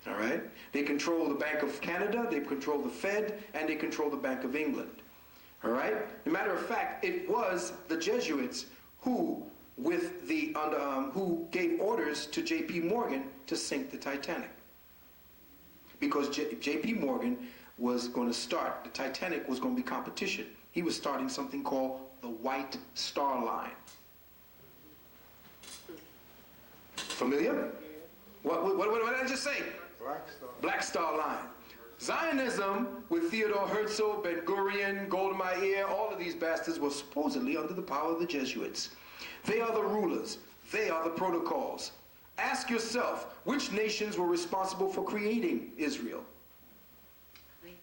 S1: All right? They control the Bank of Canada, they control the Fed, and they control the Bank of England. All right? As a matter of fact, it was the Jesuits who, who gave orders to J.P. Morgan to sink the Titanic. Because J.P. Morgan was going to start, the Titanic was going to be competition. He was starting something called the White Star Line. Familiar? What did I just say?
S3: Black Star.
S1: Black Star Line. Zionism with Theodore Herzl, Ben Gurion, Golda Meir, all of these bastards were supposedly under the power of the Jesuits. They are the rulers. They are the protocols. Ask yourself, which nations were responsible for creating Israel?
S2: England,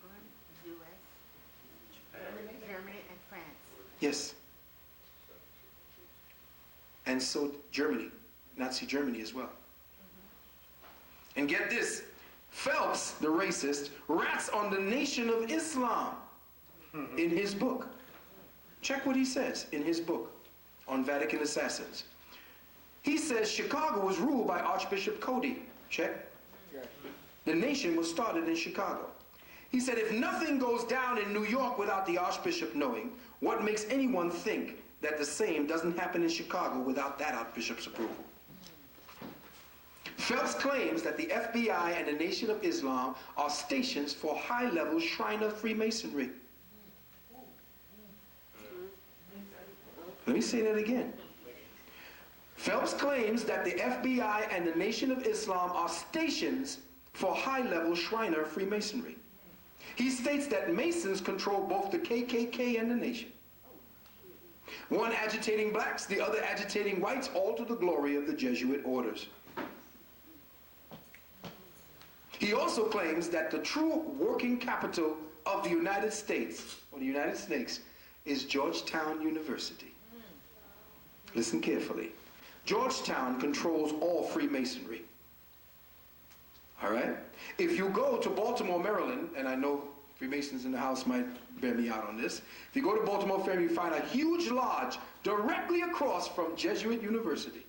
S2: U.S., Germany, and France.
S1: Yes. And so Germany, Nazi Germany as well. And get this, Phelps, the racist, rats on the Nation of Islam in his book. Check what he says in his book on Vatican assassins. He says Chicago was ruled by Archbishop Cody. Check. The nation was started in Chicago. He said, if nothing goes down in New York without the Archbishop knowing, what makes anyone think that the same doesn't happen in Chicago without that Archbishop's approval? Phelps claims that the FBI and the Nation of Islam are stations for high-level Shriner Freemasonry. Let me say that again. Phelps claims that the FBI and the Nation of Islam are stations for high-level Shriner Freemasonry. He states that Masons control both the KKK and the Nation. One agitating blacks, the other agitating whites, all to the glory of the Jesuit orders. He also claims that the true working capital of the United States, or the United Snakes, is Georgetown University. Listen carefully. Georgetown controls all Freemasonry. All right? If you go to Baltimore, Maryland, and I know Freemasons in the house might bear me out on this. If you go to Baltimore, Maryland, you find a huge lodge directly across from Jesuit University.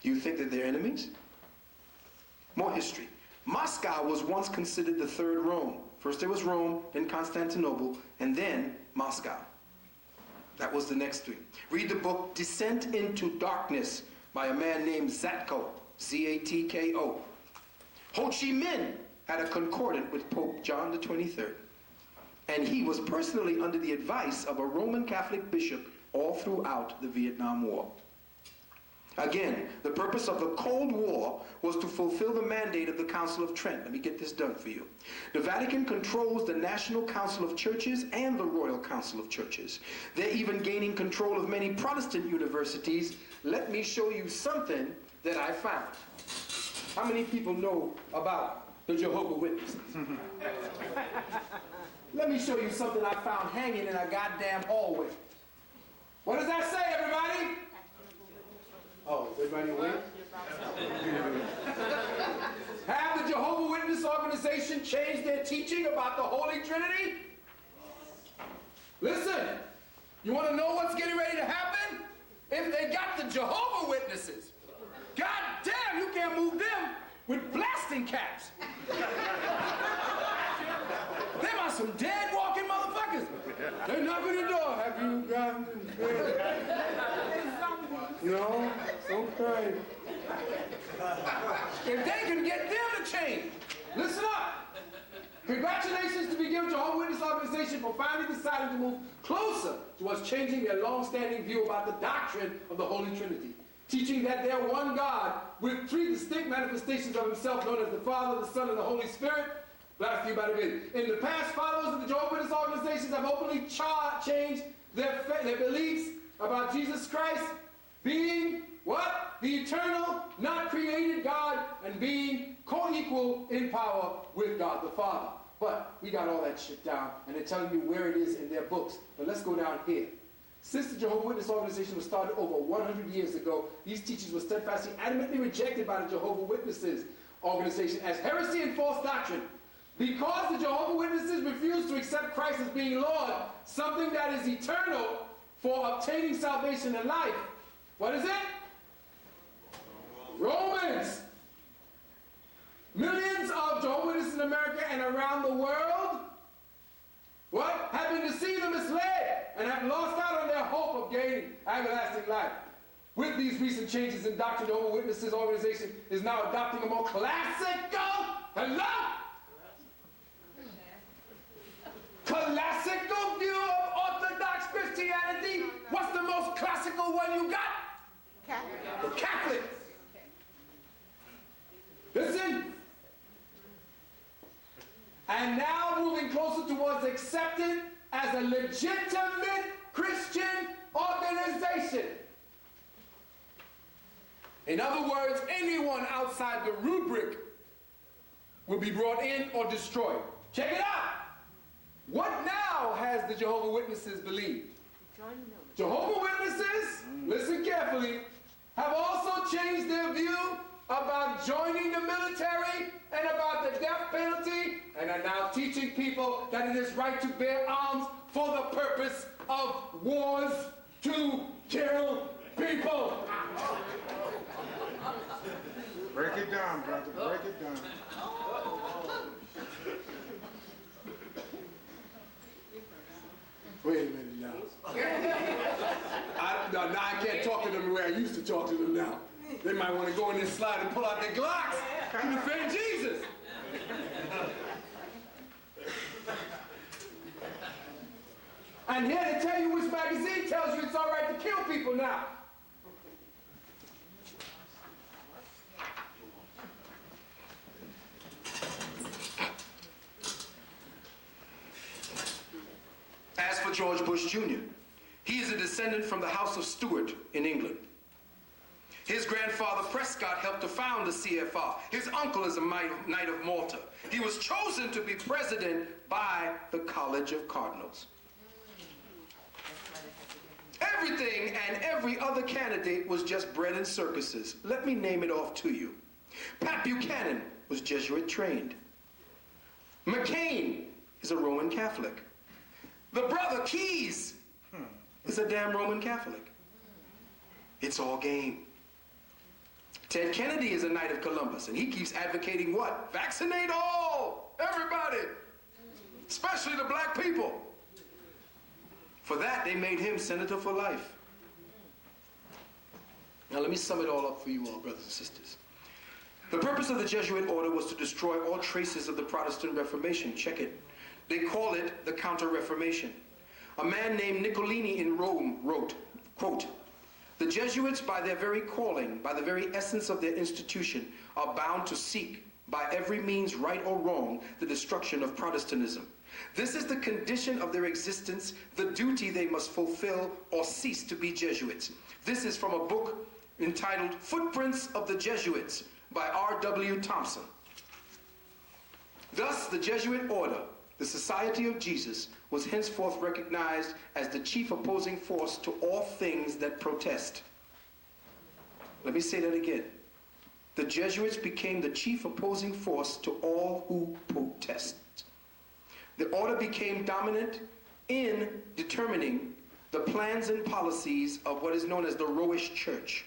S1: Do you think that they're enemies? More history. Moscow was once considered the third Rome. First there was Rome, then Constantinople, and then Moscow. That was the next thing. Read the book Descent into Darkness by a man named Zatko, Z-A-T-K-O. Ho Chi Minh had a concordant with Pope John the 23rd. And he was personally under the advice of a Roman Catholic bishop all throughout the Vietnam War. Again, the purpose of the Cold War was to fulfill the mandate of the Council of Trent. Let me get this done for you. The Vatican controls the National Council of Churches and the Royal Council of Churches. They're even gaining control of many Protestant universities. Let me show you something that I found. How many people know about the Jehovah's Witnesses? Let me show you something I found hanging in a goddamn hallway. What does that say, everybody? Oh, is everybody awake? Have the Jehovah's Witness organization changed their teaching about the Holy Trinity? Listen, you want to know what's getting ready to happen? If they got the Jehovah's Witnesses, God damn, you can't move them with blasting caps. Them are some dead walking motherfuckers. They knock on the door. Have you gotten No, don't cry. If they can get them to change, listen up. Congratulations to be given to Jehovah's Witness organization for finally deciding to move closer towards changing their long-standing view about the doctrine of the Holy Trinity. Teaching that they're one God with three distinct manifestations of himself known as the Father, the Son, and the Holy Spirit. Last few about it. In the past, followers of the Jehovah's Witness organizations have openly changed their beliefs about Jesus Christ being what? The eternal, not created God, and being co-equal in power with God the Father. But we got all that shit down, and they're telling you where it is in their books. But let's go down here. Since the Jehovah's Witness organization was started over 100 years ago, these teachings were steadfastly, adamantly rejected by the Jehovah's Witnesses organization as heresy and false doctrine. Because the Jehovah's Witnesses refuse to accept Christ as being Lord, something that is eternal for obtaining salvation in life. What is it? Romans. Millions of Jehovah's Witnesses in America and around the world, what? Have been deceived and misled and have lost out on their hope of gaining everlasting life. With these recent changes in doctrine, the Jehovah's Witnesses organization is now adopting a more classical, classical view of Orthodox Christianity. What's the most classical one you got?
S2: Catholic.
S1: The Catholic. Listen. And now moving closer towards accepted as a legitimate Christian organization. In other words, anyone outside the rubric will be brought in or destroyed. Check it out. What now has the Jehovah's Witnesses believed? Jehovah's Witnesses, listen carefully, have also changed their view about joining the military and about the death penalty, and are now teaching people that it is right to bear arms for the purpose of wars to kill people.
S3: Break it down, brother. Break it down.
S1: Wait a minute now. Now I can't talk to them the way I used to talk to them now. They might want to go in this slide and pull out their Glocks and defend Jesus. And here they tell you which magazine tells you it's all right to kill people now. As for George Bush Jr., he is a descendant from the House of Stuart in England. His grandfather Prescott helped to found the CFR. His uncle is a Knight of Malta. He was chosen to be president by the College of Cardinals. Everything and every other candidate was just bread and circuses. Let me name it off to you. Pat Buchanan was Jesuit trained. McCain is a Roman Catholic. The brother Keyes is a damn Roman Catholic. It's all game. Ted Kennedy is a Knight of Columbus, and he keeps advocating what? Vaccinate all, everybody, especially the black people. For that, they made him senator for life. Now, let me sum it all up for you all, brothers and sisters. The purpose of the Jesuit order was to destroy all traces of the Protestant Reformation. Check it. They call it the Counter-Reformation. A man named Niccolini in Rome wrote, quote, "The Jesuits, by their very calling, by the very essence of their institution, are bound to seek, by every means, right or wrong, the destruction of Protestantism. This is the condition of their existence, the duty they must fulfill or cease to be Jesuits." This is from a book entitled Footprints of the Jesuits by R.W. Thompson. Thus, the Jesuit order, the Society of Jesus, was henceforth recognized as the chief opposing force to all things that protest. Let me say that again. The Jesuits became the chief opposing force to all who protest. The order became dominant in determining the plans and policies of what is known as the Roish Church.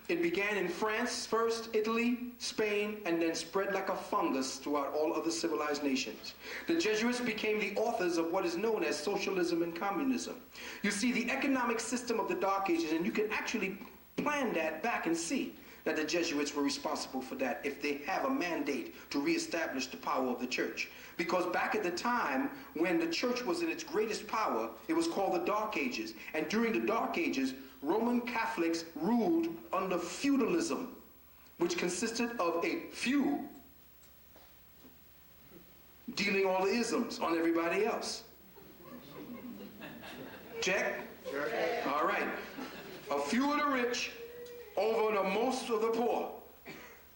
S1: It began in France first, Italy, Spain, and then spread like a fungus throughout all other civilized nations. The Jesuits became the authors of what is known as socialism and communism. You see, the economic system of the Dark Ages, and you can actually plan that back and see that the Jesuits were responsible for that if they have a mandate to reestablish the power of the church. Because back at the time when the church was in its greatest power, it was called the Dark Ages. And during the Dark Ages, Roman Catholics ruled under feudalism, which consisted of a few dealing all the isms on everybody else. Check? All right. A few of the rich over the most of the poor.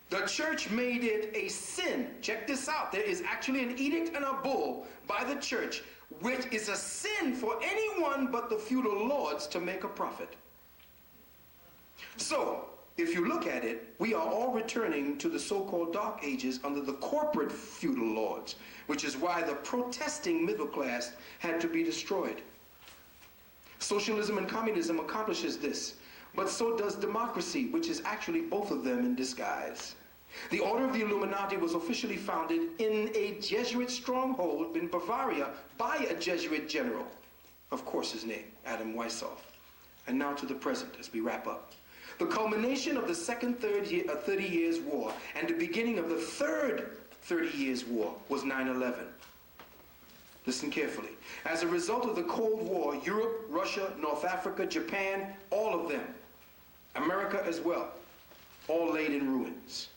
S1: The church made it a sin. Check this out. There is actually an edict and a bull by the church, which is a sin for anyone but the feudal lords to make a profit. So, if you look at it, we are all returning to the so-called Dark Ages under the corporate feudal lords, which is why the protesting middle class had to be destroyed. Socialism and communism accomplishes this, but so does democracy, which is actually both of them in disguise. The Order of the Illuminati was officially founded in a Jesuit stronghold in Bavaria by a Jesuit general. Of course, his name, Adam Weishaupt. And now to the present as we wrap up. The culmination of the second 30 Years' War and the beginning of the third 30 Years' War was 9/11. Listen carefully. As a result of the Cold War, Europe, Russia, North Africa, Japan, all of them, America as well, all laid in ruins,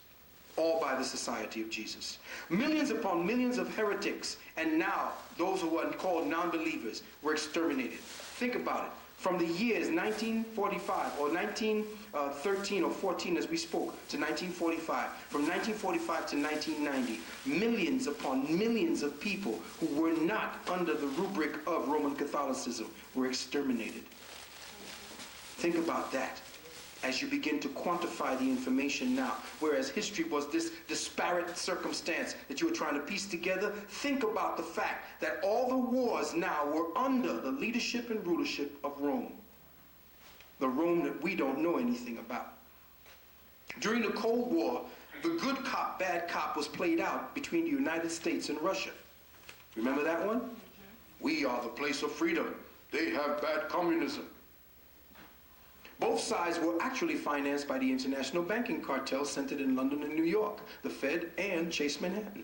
S1: all by the Society of Jesus. Millions upon millions of heretics, and now those who are called non-believers, were exterminated. Think about it. From the years 1945 or 1913 or 14 as we spoke to 1945, from 1945 to 1990, millions upon millions of people who were not under the rubric of Roman Catholicism were exterminated. Think about that as you begin to quantify the information now. Whereas history was this disparate circumstance that you were trying to piece together, think about the fact that all the wars now were under the leadership and rulership of Rome. The Rome that we don't know anything about. During the Cold War, the good cop, bad cop was played out between the United States and Russia. Remember that one? We are the place of freedom. They have bad communism. Both sides were actually financed by the international banking cartel centered in London and New York, the Fed and Chase Manhattan.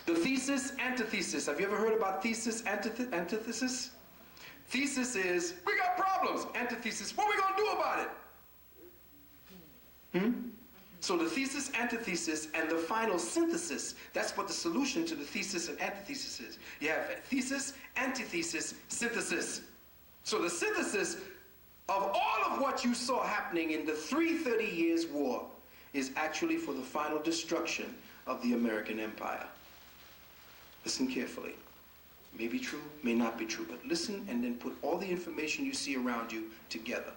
S1: The thesis, antithesis. Have you ever heard about thesis, antithesis? Thesis is, we got problems. Antithesis, what are we going to do about it? So the thesis, antithesis, and the final synthesis, that's what the solution to the thesis and antithesis is. You have thesis, antithesis, synthesis. So the synthesis of all of what you saw happening in the 30 Years' War is actually for the final destruction of the American empire. Listen carefully. May be true, may not be true, but listen and then put all the information you see around you together.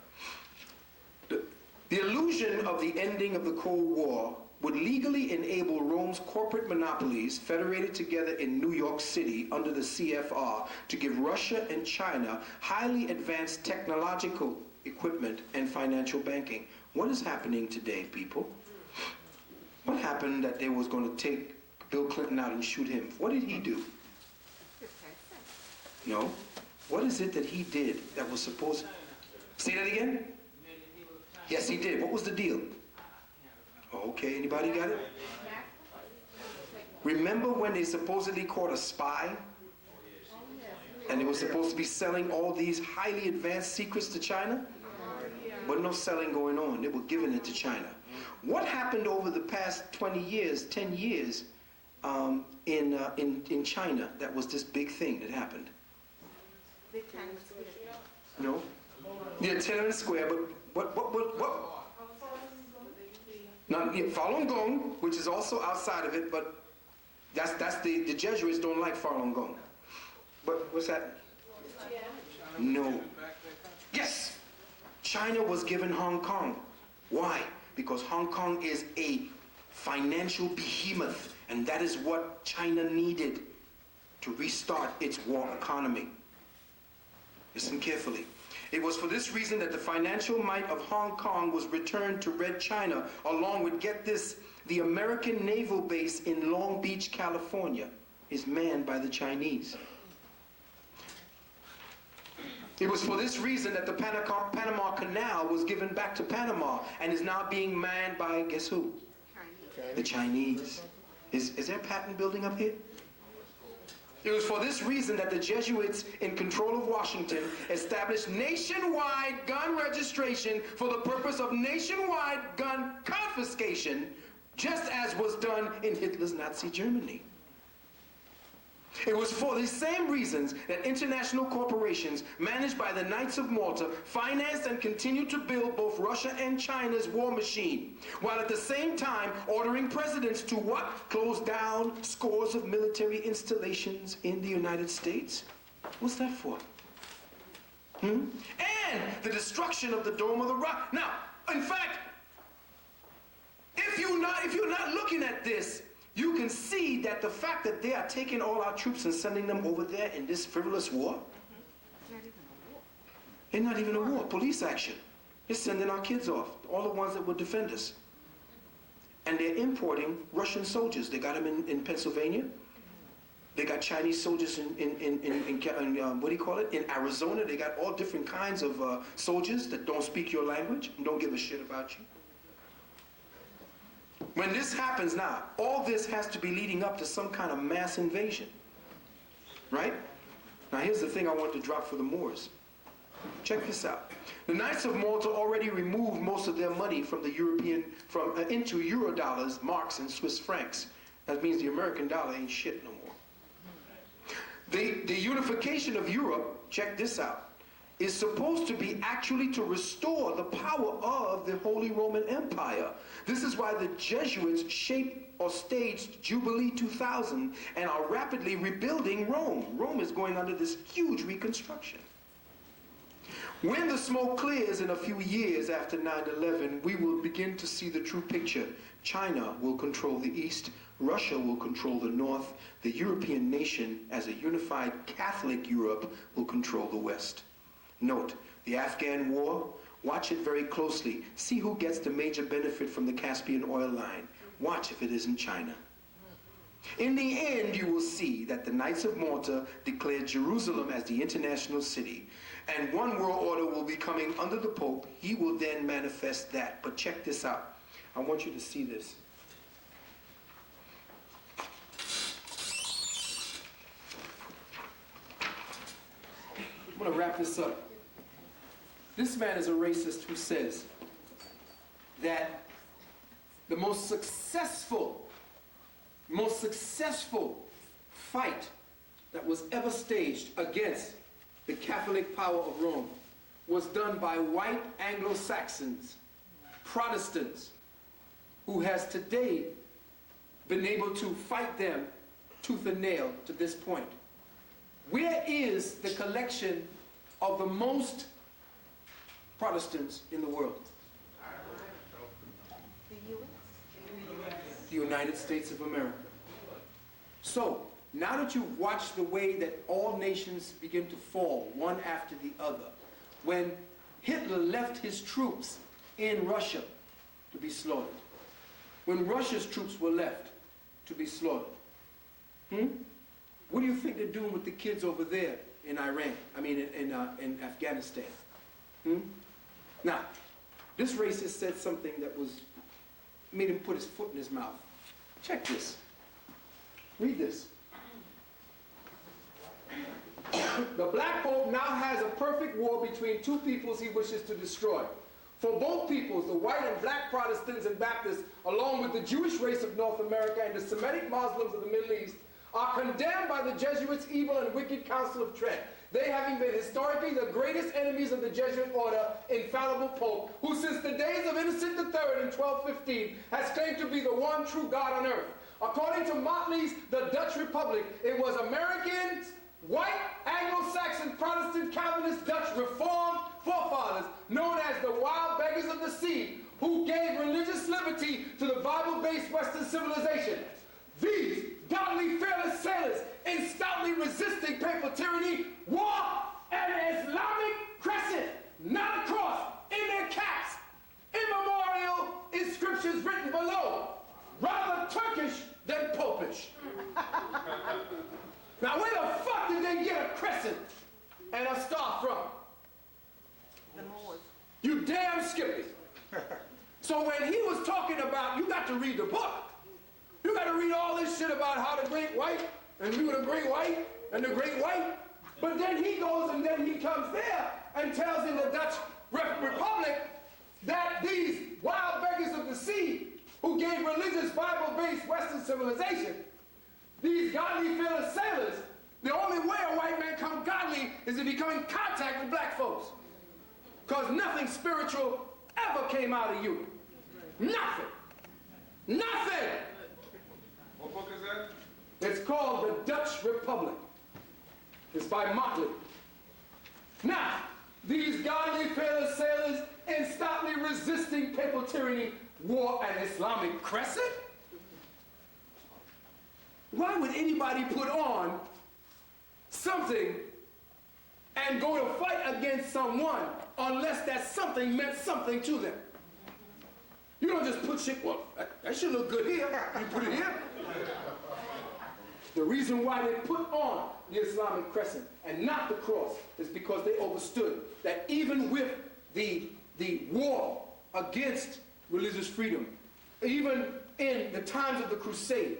S1: The illusion of the ending of the Cold War would legally enable Rome's corporate monopolies federated together in New York City under the CFR to give Russia and China highly advanced technological equipment and financial banking. What is happening today, people? What happened that they was going to take Bill Clinton out and shoot him? What did he do? No. What is it that he did that was supposed... Say that again? Yes, he did. What was the deal? Okay, anybody got it? Remember when they supposedly caught a spy? And they were supposed to be selling all these highly advanced secrets to China? But no selling going on. They were giving it to China. What happened over the past 20 years, 10 years in China that was this big thing that happened?
S2: Big Tiananmen Square.
S1: No? Yeah, Tiananmen Square, but what? Now, Falun Gong, which is also outside of it, but that's the Jesuits don't like Falun Gong. But what's that? No. Yes! China was given Hong Kong. Why? Because Hong Kong is a financial behemoth, and that is what China needed to restart its war economy. Listen carefully. It was for this reason that the financial might of Hong Kong was returned to Red China, along with, get this, the American naval base in Long Beach, California, is manned by the Chinese. It was for this reason that the Panama Canal was given back to Panama and is now being manned by, guess who? Chinese. The Chinese. Is there a patent building up here? It was for this reason that the Jesuits in control of Washington established nationwide gun registration for the purpose of nationwide gun confiscation, just as was done in Hitler's Nazi Germany. It was for the same reasons that international corporations managed by the Knights of Malta financed and continued to build both Russia and China's war machine, while at the same time ordering presidents to what? Close down scores of military installations in the United States. What's that for? And and the destruction of the Dome of the Rock. Now, in fact, if you're not looking at this, you can see that the fact that they are taking all our troops and sending them over there in this frivolous war, it's not even a war, police action. It's sending our kids off, all the ones that would defend us. And they're importing Russian soldiers. They got them in Pennsylvania. They got Chinese soldiers in what do you call it? In Arizona. They got all different kinds of soldiers that don't speak your language and don't give a shit about you. When this happens now, all this has to be leading up to some kind of mass invasion. Right? Now here's the thing I want to drop for the Moors. Check this out. The Knights of Malta already removed most of their money from the into euro dollars, marks, and Swiss francs. That means the American dollar ain't shit no more. The unification of Europe, check this out, is supposed to be actually to restore the power of the Holy Roman Empire. This is why the Jesuits shaped or staged Jubilee 2000 and are rapidly rebuilding Rome. Rome is going under this huge reconstruction. When the smoke clears in a few years after 9/11, we will begin to see the true picture. China will control the East, Russia will control the North, the European nation as a unified Catholic Europe will control the West. Note, the Afghan war, watch it very closely. See who gets the major benefit from the Caspian oil line. Watch if it isn't China. In the end, you will see that the Knights of Malta declared Jerusalem as the international city, and one world order will be coming under the Pope. He will then manifest that. But check this out. I want you to see this. I'm going to wrap this up. This man is a racist who says that the most successful fight that was ever staged against the Catholic power of Rome was done by white Anglo-Saxons, Protestants, who has today been able to fight them tooth and nail to this point. Where is the collection of the most Protestants in the world? The United States of America. So, now that you've watched the way that all nations begin to fall, one after the other, when Hitler left his troops in Russia to be slaughtered, when Russia's troops were left to be slaughtered, what do you think they're doing with the kids over there in Iran? I mean, in Afghanistan? Now, this racist said something that made him put his foot in his mouth. Check this. Read this. The black pope now has a perfect war between two peoples he wishes to destroy. For both peoples, the white and black Protestants and Baptists, along with the Jewish race of North America and the Semitic Muslims of the Middle East, are condemned by the Jesuits' evil and wicked Council of Trent. They having been historically the greatest enemies of the Jesuit order, infallible Pope, who since the days of Innocent III in 1215 has claimed to be the one true God on earth. According to Motley's The Dutch Republic, it was Americans, white, Anglo-Saxon, Protestant, Calvinist, Dutch Reformed forefathers, known as the wild beggars of the sea, who gave religious liberty to the Bible-based Western civilization. These godly, fearless sailors, in stoutly resisting papal tyranny, wore an Islamic crescent, not a cross, in their caps. Immemorial inscriptions written below, rather Turkish than Popish. Now, where the fuck did they get a crescent and a star from?
S2: The Moors.
S1: You damn skippy. So when he was talking about, you got to read the book. You got to read all this shit about how the great white, and you were the great white, and the great white. But then he goes and then he comes there and tells in the Dutch Republic that these wild beggars of the sea who gave religious Bible-based Western civilization, these godly fearless sailors, the only way a white man becomes godly is if he come in contact with black folks. Because nothing spiritual ever came out of you. Nothing. Nothing.
S3: What book is that?
S1: It's called The Dutch Republic. It's by Motley. Now, these godly fearless sailors in stoutly resisting papal tyranny wore an Islamic crescent? Why would anybody put on something and go to fight against someone unless that something meant something to them? You don't just put shit, well, that should look good here. You put it here. The reason why they put on the Islamic crescent and not the cross is because they understood that even with the war against religious freedom, even in the times of the crusade,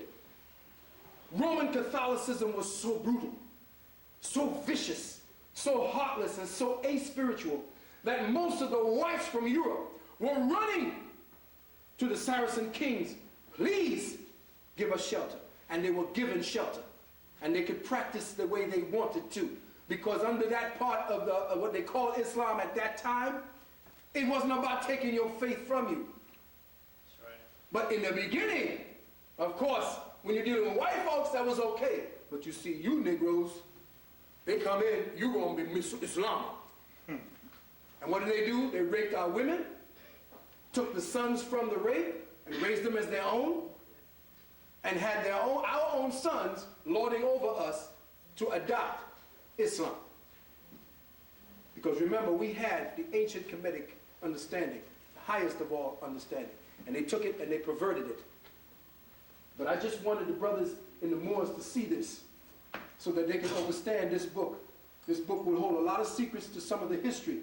S1: Roman Catholicism was so brutal, so vicious, so heartless, and so aspiritual that most of the whites from Europe were running to the Saracen kings, please give us shelter. And they were given shelter. And they could practice the way they wanted to. Because under that part of what they called Islam at that time, it wasn't about taking your faith from you.
S4: That's right.
S1: But in the beginning, of course, when you're dealing with white folks, that was okay. But you see, you Negroes, they come in, you're going to be Islamic. And what do? They raped our women, took the sons from the rape, and raised them as their own, and had our own sons lording over us to adopt Islam. Because remember, we had the ancient Kemetic understanding, the highest of all understanding. And they took it and they perverted it. But I just wanted the brothers in the Moors to see this so that they can understand this book. This book will hold a lot of secrets to some of the history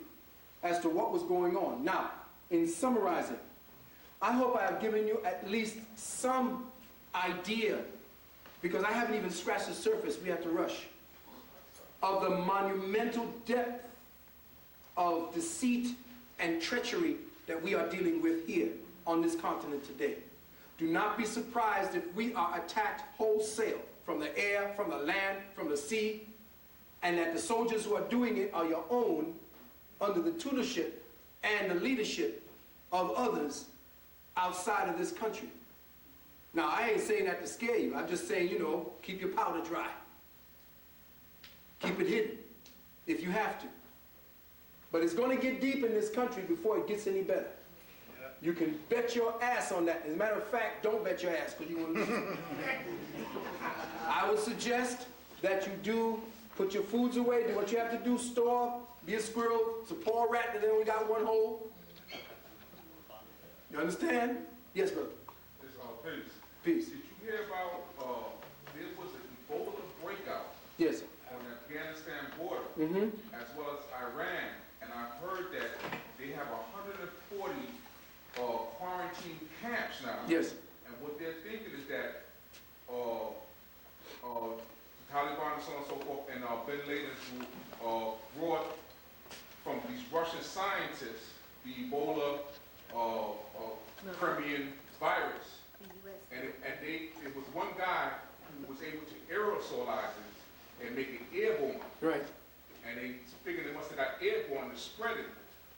S1: as to what was going on. Now, in summarizing, I hope I have given you at least some idea, because I haven't even scratched the surface, we have to rush, of the monumental depth of deceit and treachery that we are dealing with here on this continent today. Do not be surprised if we are attacked wholesale, from the air, from the land, from the sea, and that the soldiers who are doing it are your own, under the tutorship and the leadership of others outside of this country. Now, I ain't saying that to scare you. I'm just saying, keep your powder dry. Keep it hidden, if you have to. But it's going to get deep in this country before it gets any better. Yeah. You can bet your ass on that. As a matter of fact, don't bet your ass, because you're going to lose. I would suggest that you do put your foods away, do what you have to do, store, be a squirrel, it's a poor rat that only got one hole. You understand? Yes, brother.
S3: Peace.
S1: Peace.
S3: Did you hear about, there was an Ebola breakout
S1: yes,
S3: on the Afghanistan border, as well as Iran, and I heard that they have 140 quarantine camps now.
S1: Yes.
S3: And what they're thinking is that Taliban and so on and so forth, and bin Laden who brought from these Russian scientists the Ebola Crimean virus. And it was one guy who was able to aerosolize it and make it airborne.
S1: Right.
S3: And they figured it must have got airborne to spread it.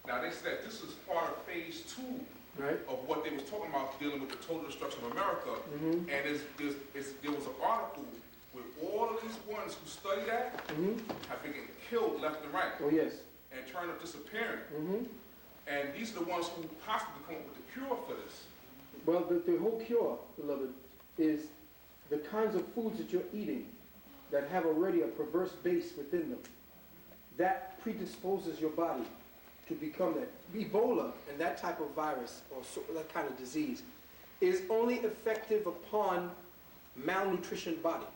S3: Now they said this was part of phase 2 of what they was talking about, dealing with the total destruction of America. And there was an article where all of these ones who study that have been getting killed left and right.
S1: Oh yes.
S3: And turned up disappearing. And these are the ones who possibly come up with the cure for this.
S1: Well, the whole cure, beloved, is the kinds of foods that you're eating that have already a perverse base within them. That predisposes your body to become that. Ebola and that type of virus, or that kind of disease, is only effective upon malnutrition bodies.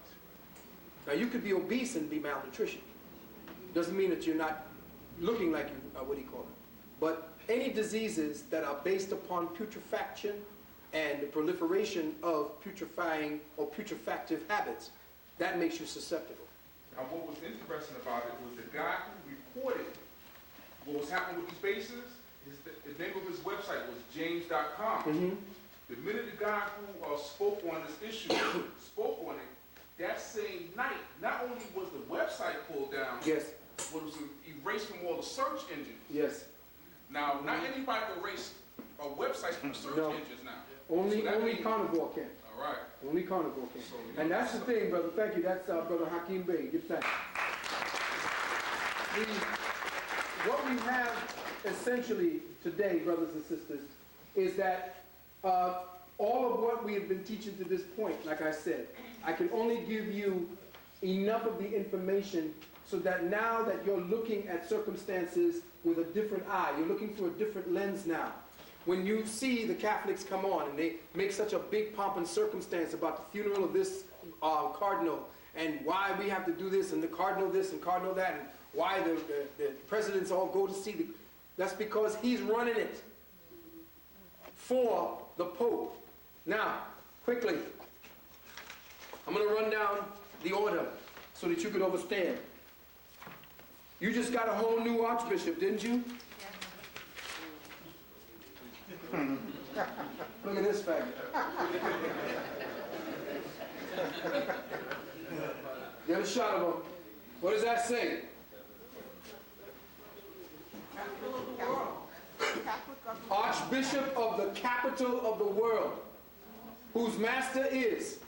S1: Now, you could be obese and be malnutrition. Doesn't mean that you're not looking like you, what do you call it? But any diseases that are based upon putrefaction and the proliferation of putrefying or putrefactive habits, that makes you susceptible.
S3: Now, what was interesting about it was the guy who reported what was happening with these bases, the name of his website was james.com. The minute the guy who spoke on this issue spoke on it, that same night, not only was the website pulled down,
S1: yes,
S3: but it was erased from all the search engines.
S1: Yes.
S3: Now, not anybody can erase websites from search engines now.
S1: Only
S3: means,
S1: carnivore can.
S3: All right.
S1: Only carnivore can.
S3: So,
S1: and that's the thing, brother. Thank you. That's Brother Hakeem Bey. Give thanks. what we have essentially today, brothers and sisters, is that all of what we have been teaching to this point, like I said, I can only give you enough of the information so that now that you're looking at circumstances with a different eye, you're looking through a different lens now. When you see the Catholics come on and they make such a big pomp and circumstance about the funeral of this cardinal and why we have to do this and the cardinal this and cardinal that and why the presidents all go to see that's because he's running it for the Pope. Now, quickly, I'm going to run down the order so that you can understand. You just got a whole new archbishop, didn't you? Look at this faggot. Get a shot of him. What does that say? Archbishop of the capital of the world, whose master is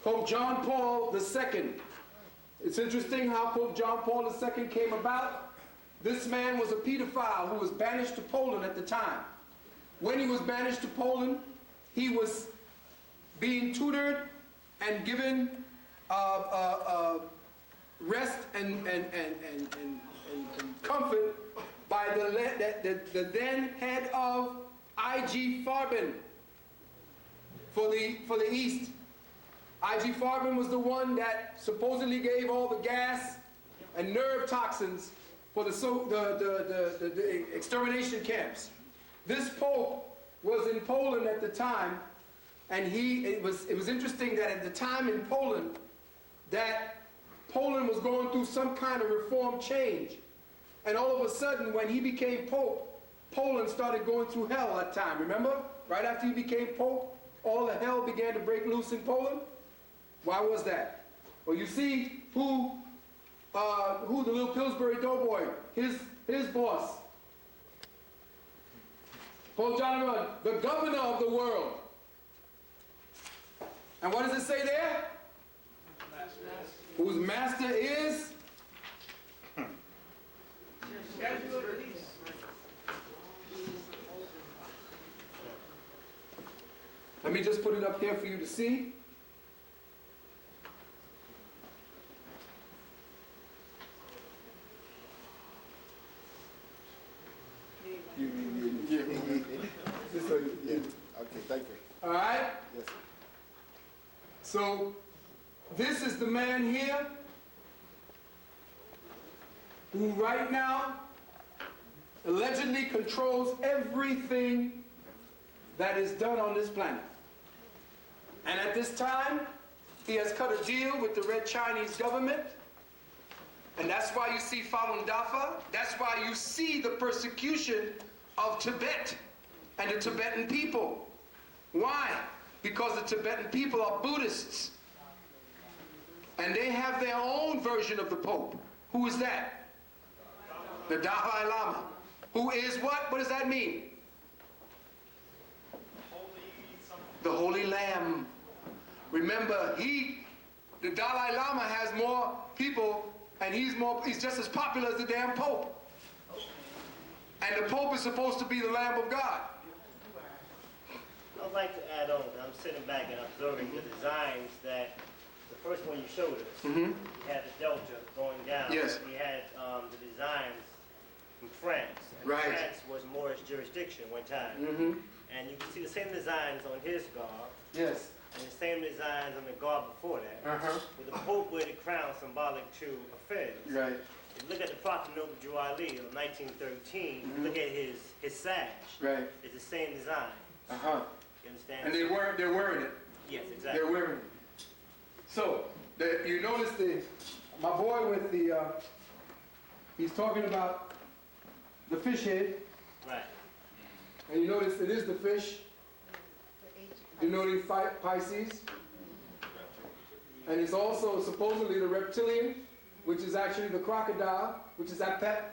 S1: Pope John Paul II. It's interesting how Pope John Paul II came about. This man was a pedophile who was banished to Poland at the time. When he was banished to Poland, he was being tutored and given rest and comfort by the then head of I.G. Farben for the East. I.G. Farben was the one that supposedly gave all the gas and nerve toxins for the extermination camps. This Pope was in Poland at the time, and it was interesting that at the time in Poland, that Poland was going through some kind of reform change. And all of a sudden, when he became Pope, Poland started going through hell at that time. Remember? Right after he became Pope, all the hell began to break loose in Poland. Why was that? Well, you see who the little Pillsbury Doughboy, his boss, Pope John, the governor of the world. And what does it say there? Whose master is? Let me just put it up here for you to see.
S5: Okay, thank you.
S1: All right?
S5: Yes, sir.
S1: So, this is the man here who right now allegedly controls everything that is done on this planet. And at this time, he has cut a deal with the Red Chinese government. And that's why you see Falun Dafa. That's why you see the persecution of Tibet and the Tibetan people. Why? Because the Tibetan people are Buddhists. And they have their own version of the Pope. Who is that? The Dalai Lama. Who is what? What does that mean? The Holy Lamb. Remember, the Dalai Lama has more people, and he's just as popular as the damn Pope. And the Pope is supposed to be the Lamb of God.
S4: I'd like to add on, I'm sitting back and observing the designs that, the first one you showed us, you had the Delta going down.
S1: Yes.
S4: We had the designs from France. And
S1: Right.
S4: France was Moorish jurisdiction one time. And you can see the same designs on his garb,
S1: Yes.
S4: and the same designs on the garb before that. With the Pope with the crown symbolic to affairs.
S1: Right.
S4: If you look at the Prophet Noble Jubilee of 1913, look at his sash.
S1: Right.
S4: It's the same design. You understand?
S1: And they're wearing it.
S4: Yes, exactly.
S1: They're wearing it. So, you notice my boy with he's talking about the fish head.
S4: Right.
S1: And you notice it is the fish, denoting Pisces. And it's also supposedly the reptilian, which is actually the crocodile, which is Apep,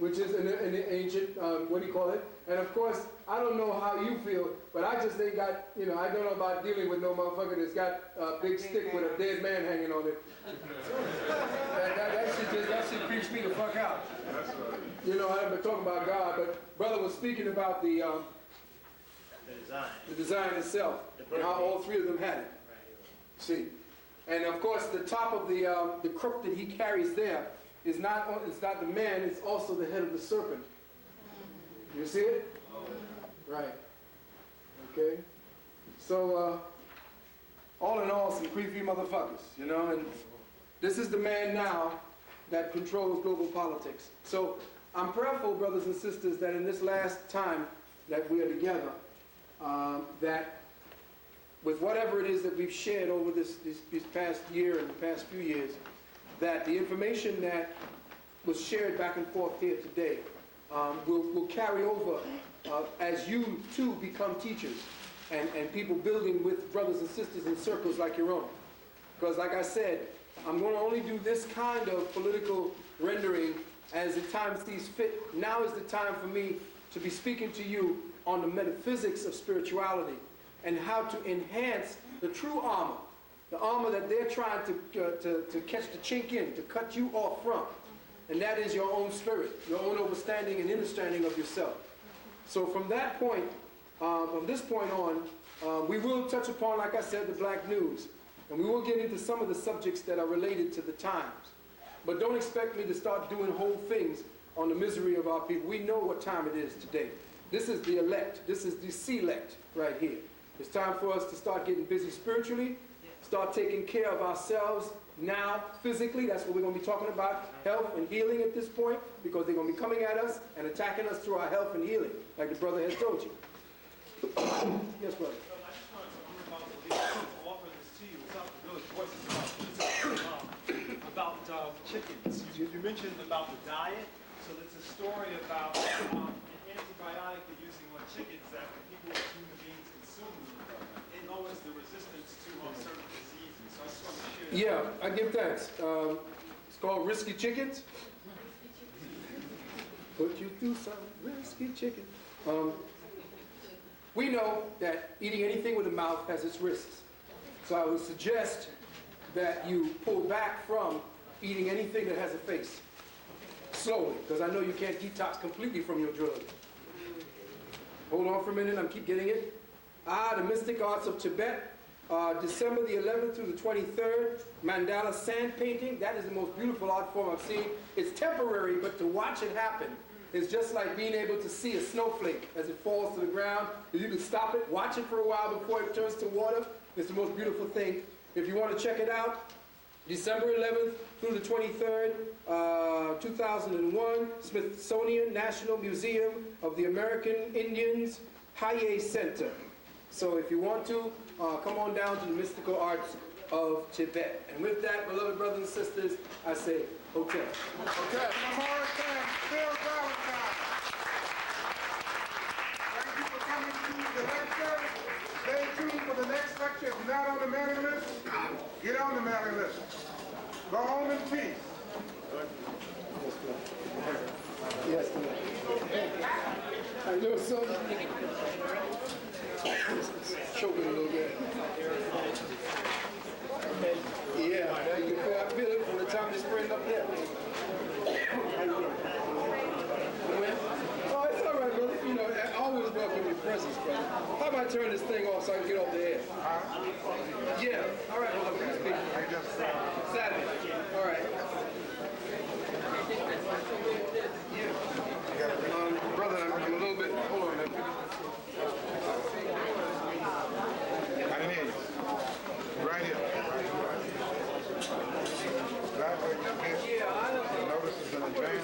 S1: which is an ancient, what do you call it? And of course, I don't know how you feel, but I just ain't got, you know, I don't know about dealing with no motherfucker that's got a big stick with a dead man hanging on it. that shit creeps me the fuck out. You know, I've been talking about God, but brother was speaking about the design itself, and how all three of them had it. See, and of course, the top of the crook that he carries there is it's not the man; it's also the head of the serpent. You see it? Right. Okay. So, all in all, some creepy motherfuckers, you know. And this is the man now that controls global politics. So, I'm prayerful, brothers and sisters, that in this last time that we are together, that with whatever it is that we've shared over this past year and the past few years, that the information that was shared back and forth here today will carry over as you too become teachers and people building with brothers and sisters in circles like your own. Because like I said, I'm going to only do this kind of political rendering as the time sees fit. Now is the time for me to be speaking to you on the metaphysics of spirituality and how to enhance the true armor, the armor that they're trying to catch the chink in, to cut you off from. And that is your own spirit, your own understanding and understanding of yourself. So from that point, from this point on, we will touch upon, like I said, the black news. And we will get into some of the subjects that are related to the times. But don't expect me to start doing whole things on the misery of our people. We know what time it is today. This is the elect. This is the select right here. It's time for us to start getting busy spiritually, start taking care of ourselves now physically. That's what we're going to be talking about, health and healing at this point, because they're going to be coming at us and attacking us through our health and healing, like the brother has told you. Yes, brother.
S5: About chickens. You mentioned about the diet. So it's a story about an antibiotic they're using on chickens that when people, human beings, consume them, it lowers the resistance to certain diseases. So I just want to share that.
S1: Yeah, I give thanks. It's called Risky Chickens. Put you through some risky chicken. We know that eating anything with a mouth has its risks. So I would suggest that you pull back from eating anything that has a face. Slowly, because I know you can't detox completely from your drug. Hold on for a minute, I'm keep getting it. The Mystic Arts of Tibet, December the 11th through the 23rd, mandala sand painting. That is the most beautiful art form I've seen. It's temporary, but to watch it happen is just like being able to see a snowflake as it falls to the ground. If you can stop it, watch it for a while before it turns to water. It's the most beautiful thing. If you want to check it out, December 11th through the 23rd, 2001, Smithsonian National Museum of the American Indians, Haye Center. So if you want to, come on down to the Mystical Arts of Tibet. And with that, beloved brothers and sisters, I say, okay.
S6: Okay. One more time, Bill Valentine. Thank you for coming to the lecture. Stay tuned for the next lecture. If you're not on the mailing list, get on the mailing list. Go home in peace.
S1: Yes, I know something. Choking a little bit. Yeah, I feel it from the time they sprayed up there. Oh, it's all right, brother. You know, I always welcome your presence, brother. How about I turn this thing off so I can get off the air? Yeah, all right, brother. Please speak. Saturday. All right. Brother, I'm a little bit. Hold on, man.
S6: I didn't hear you. Right here. That way you get the notices in advance.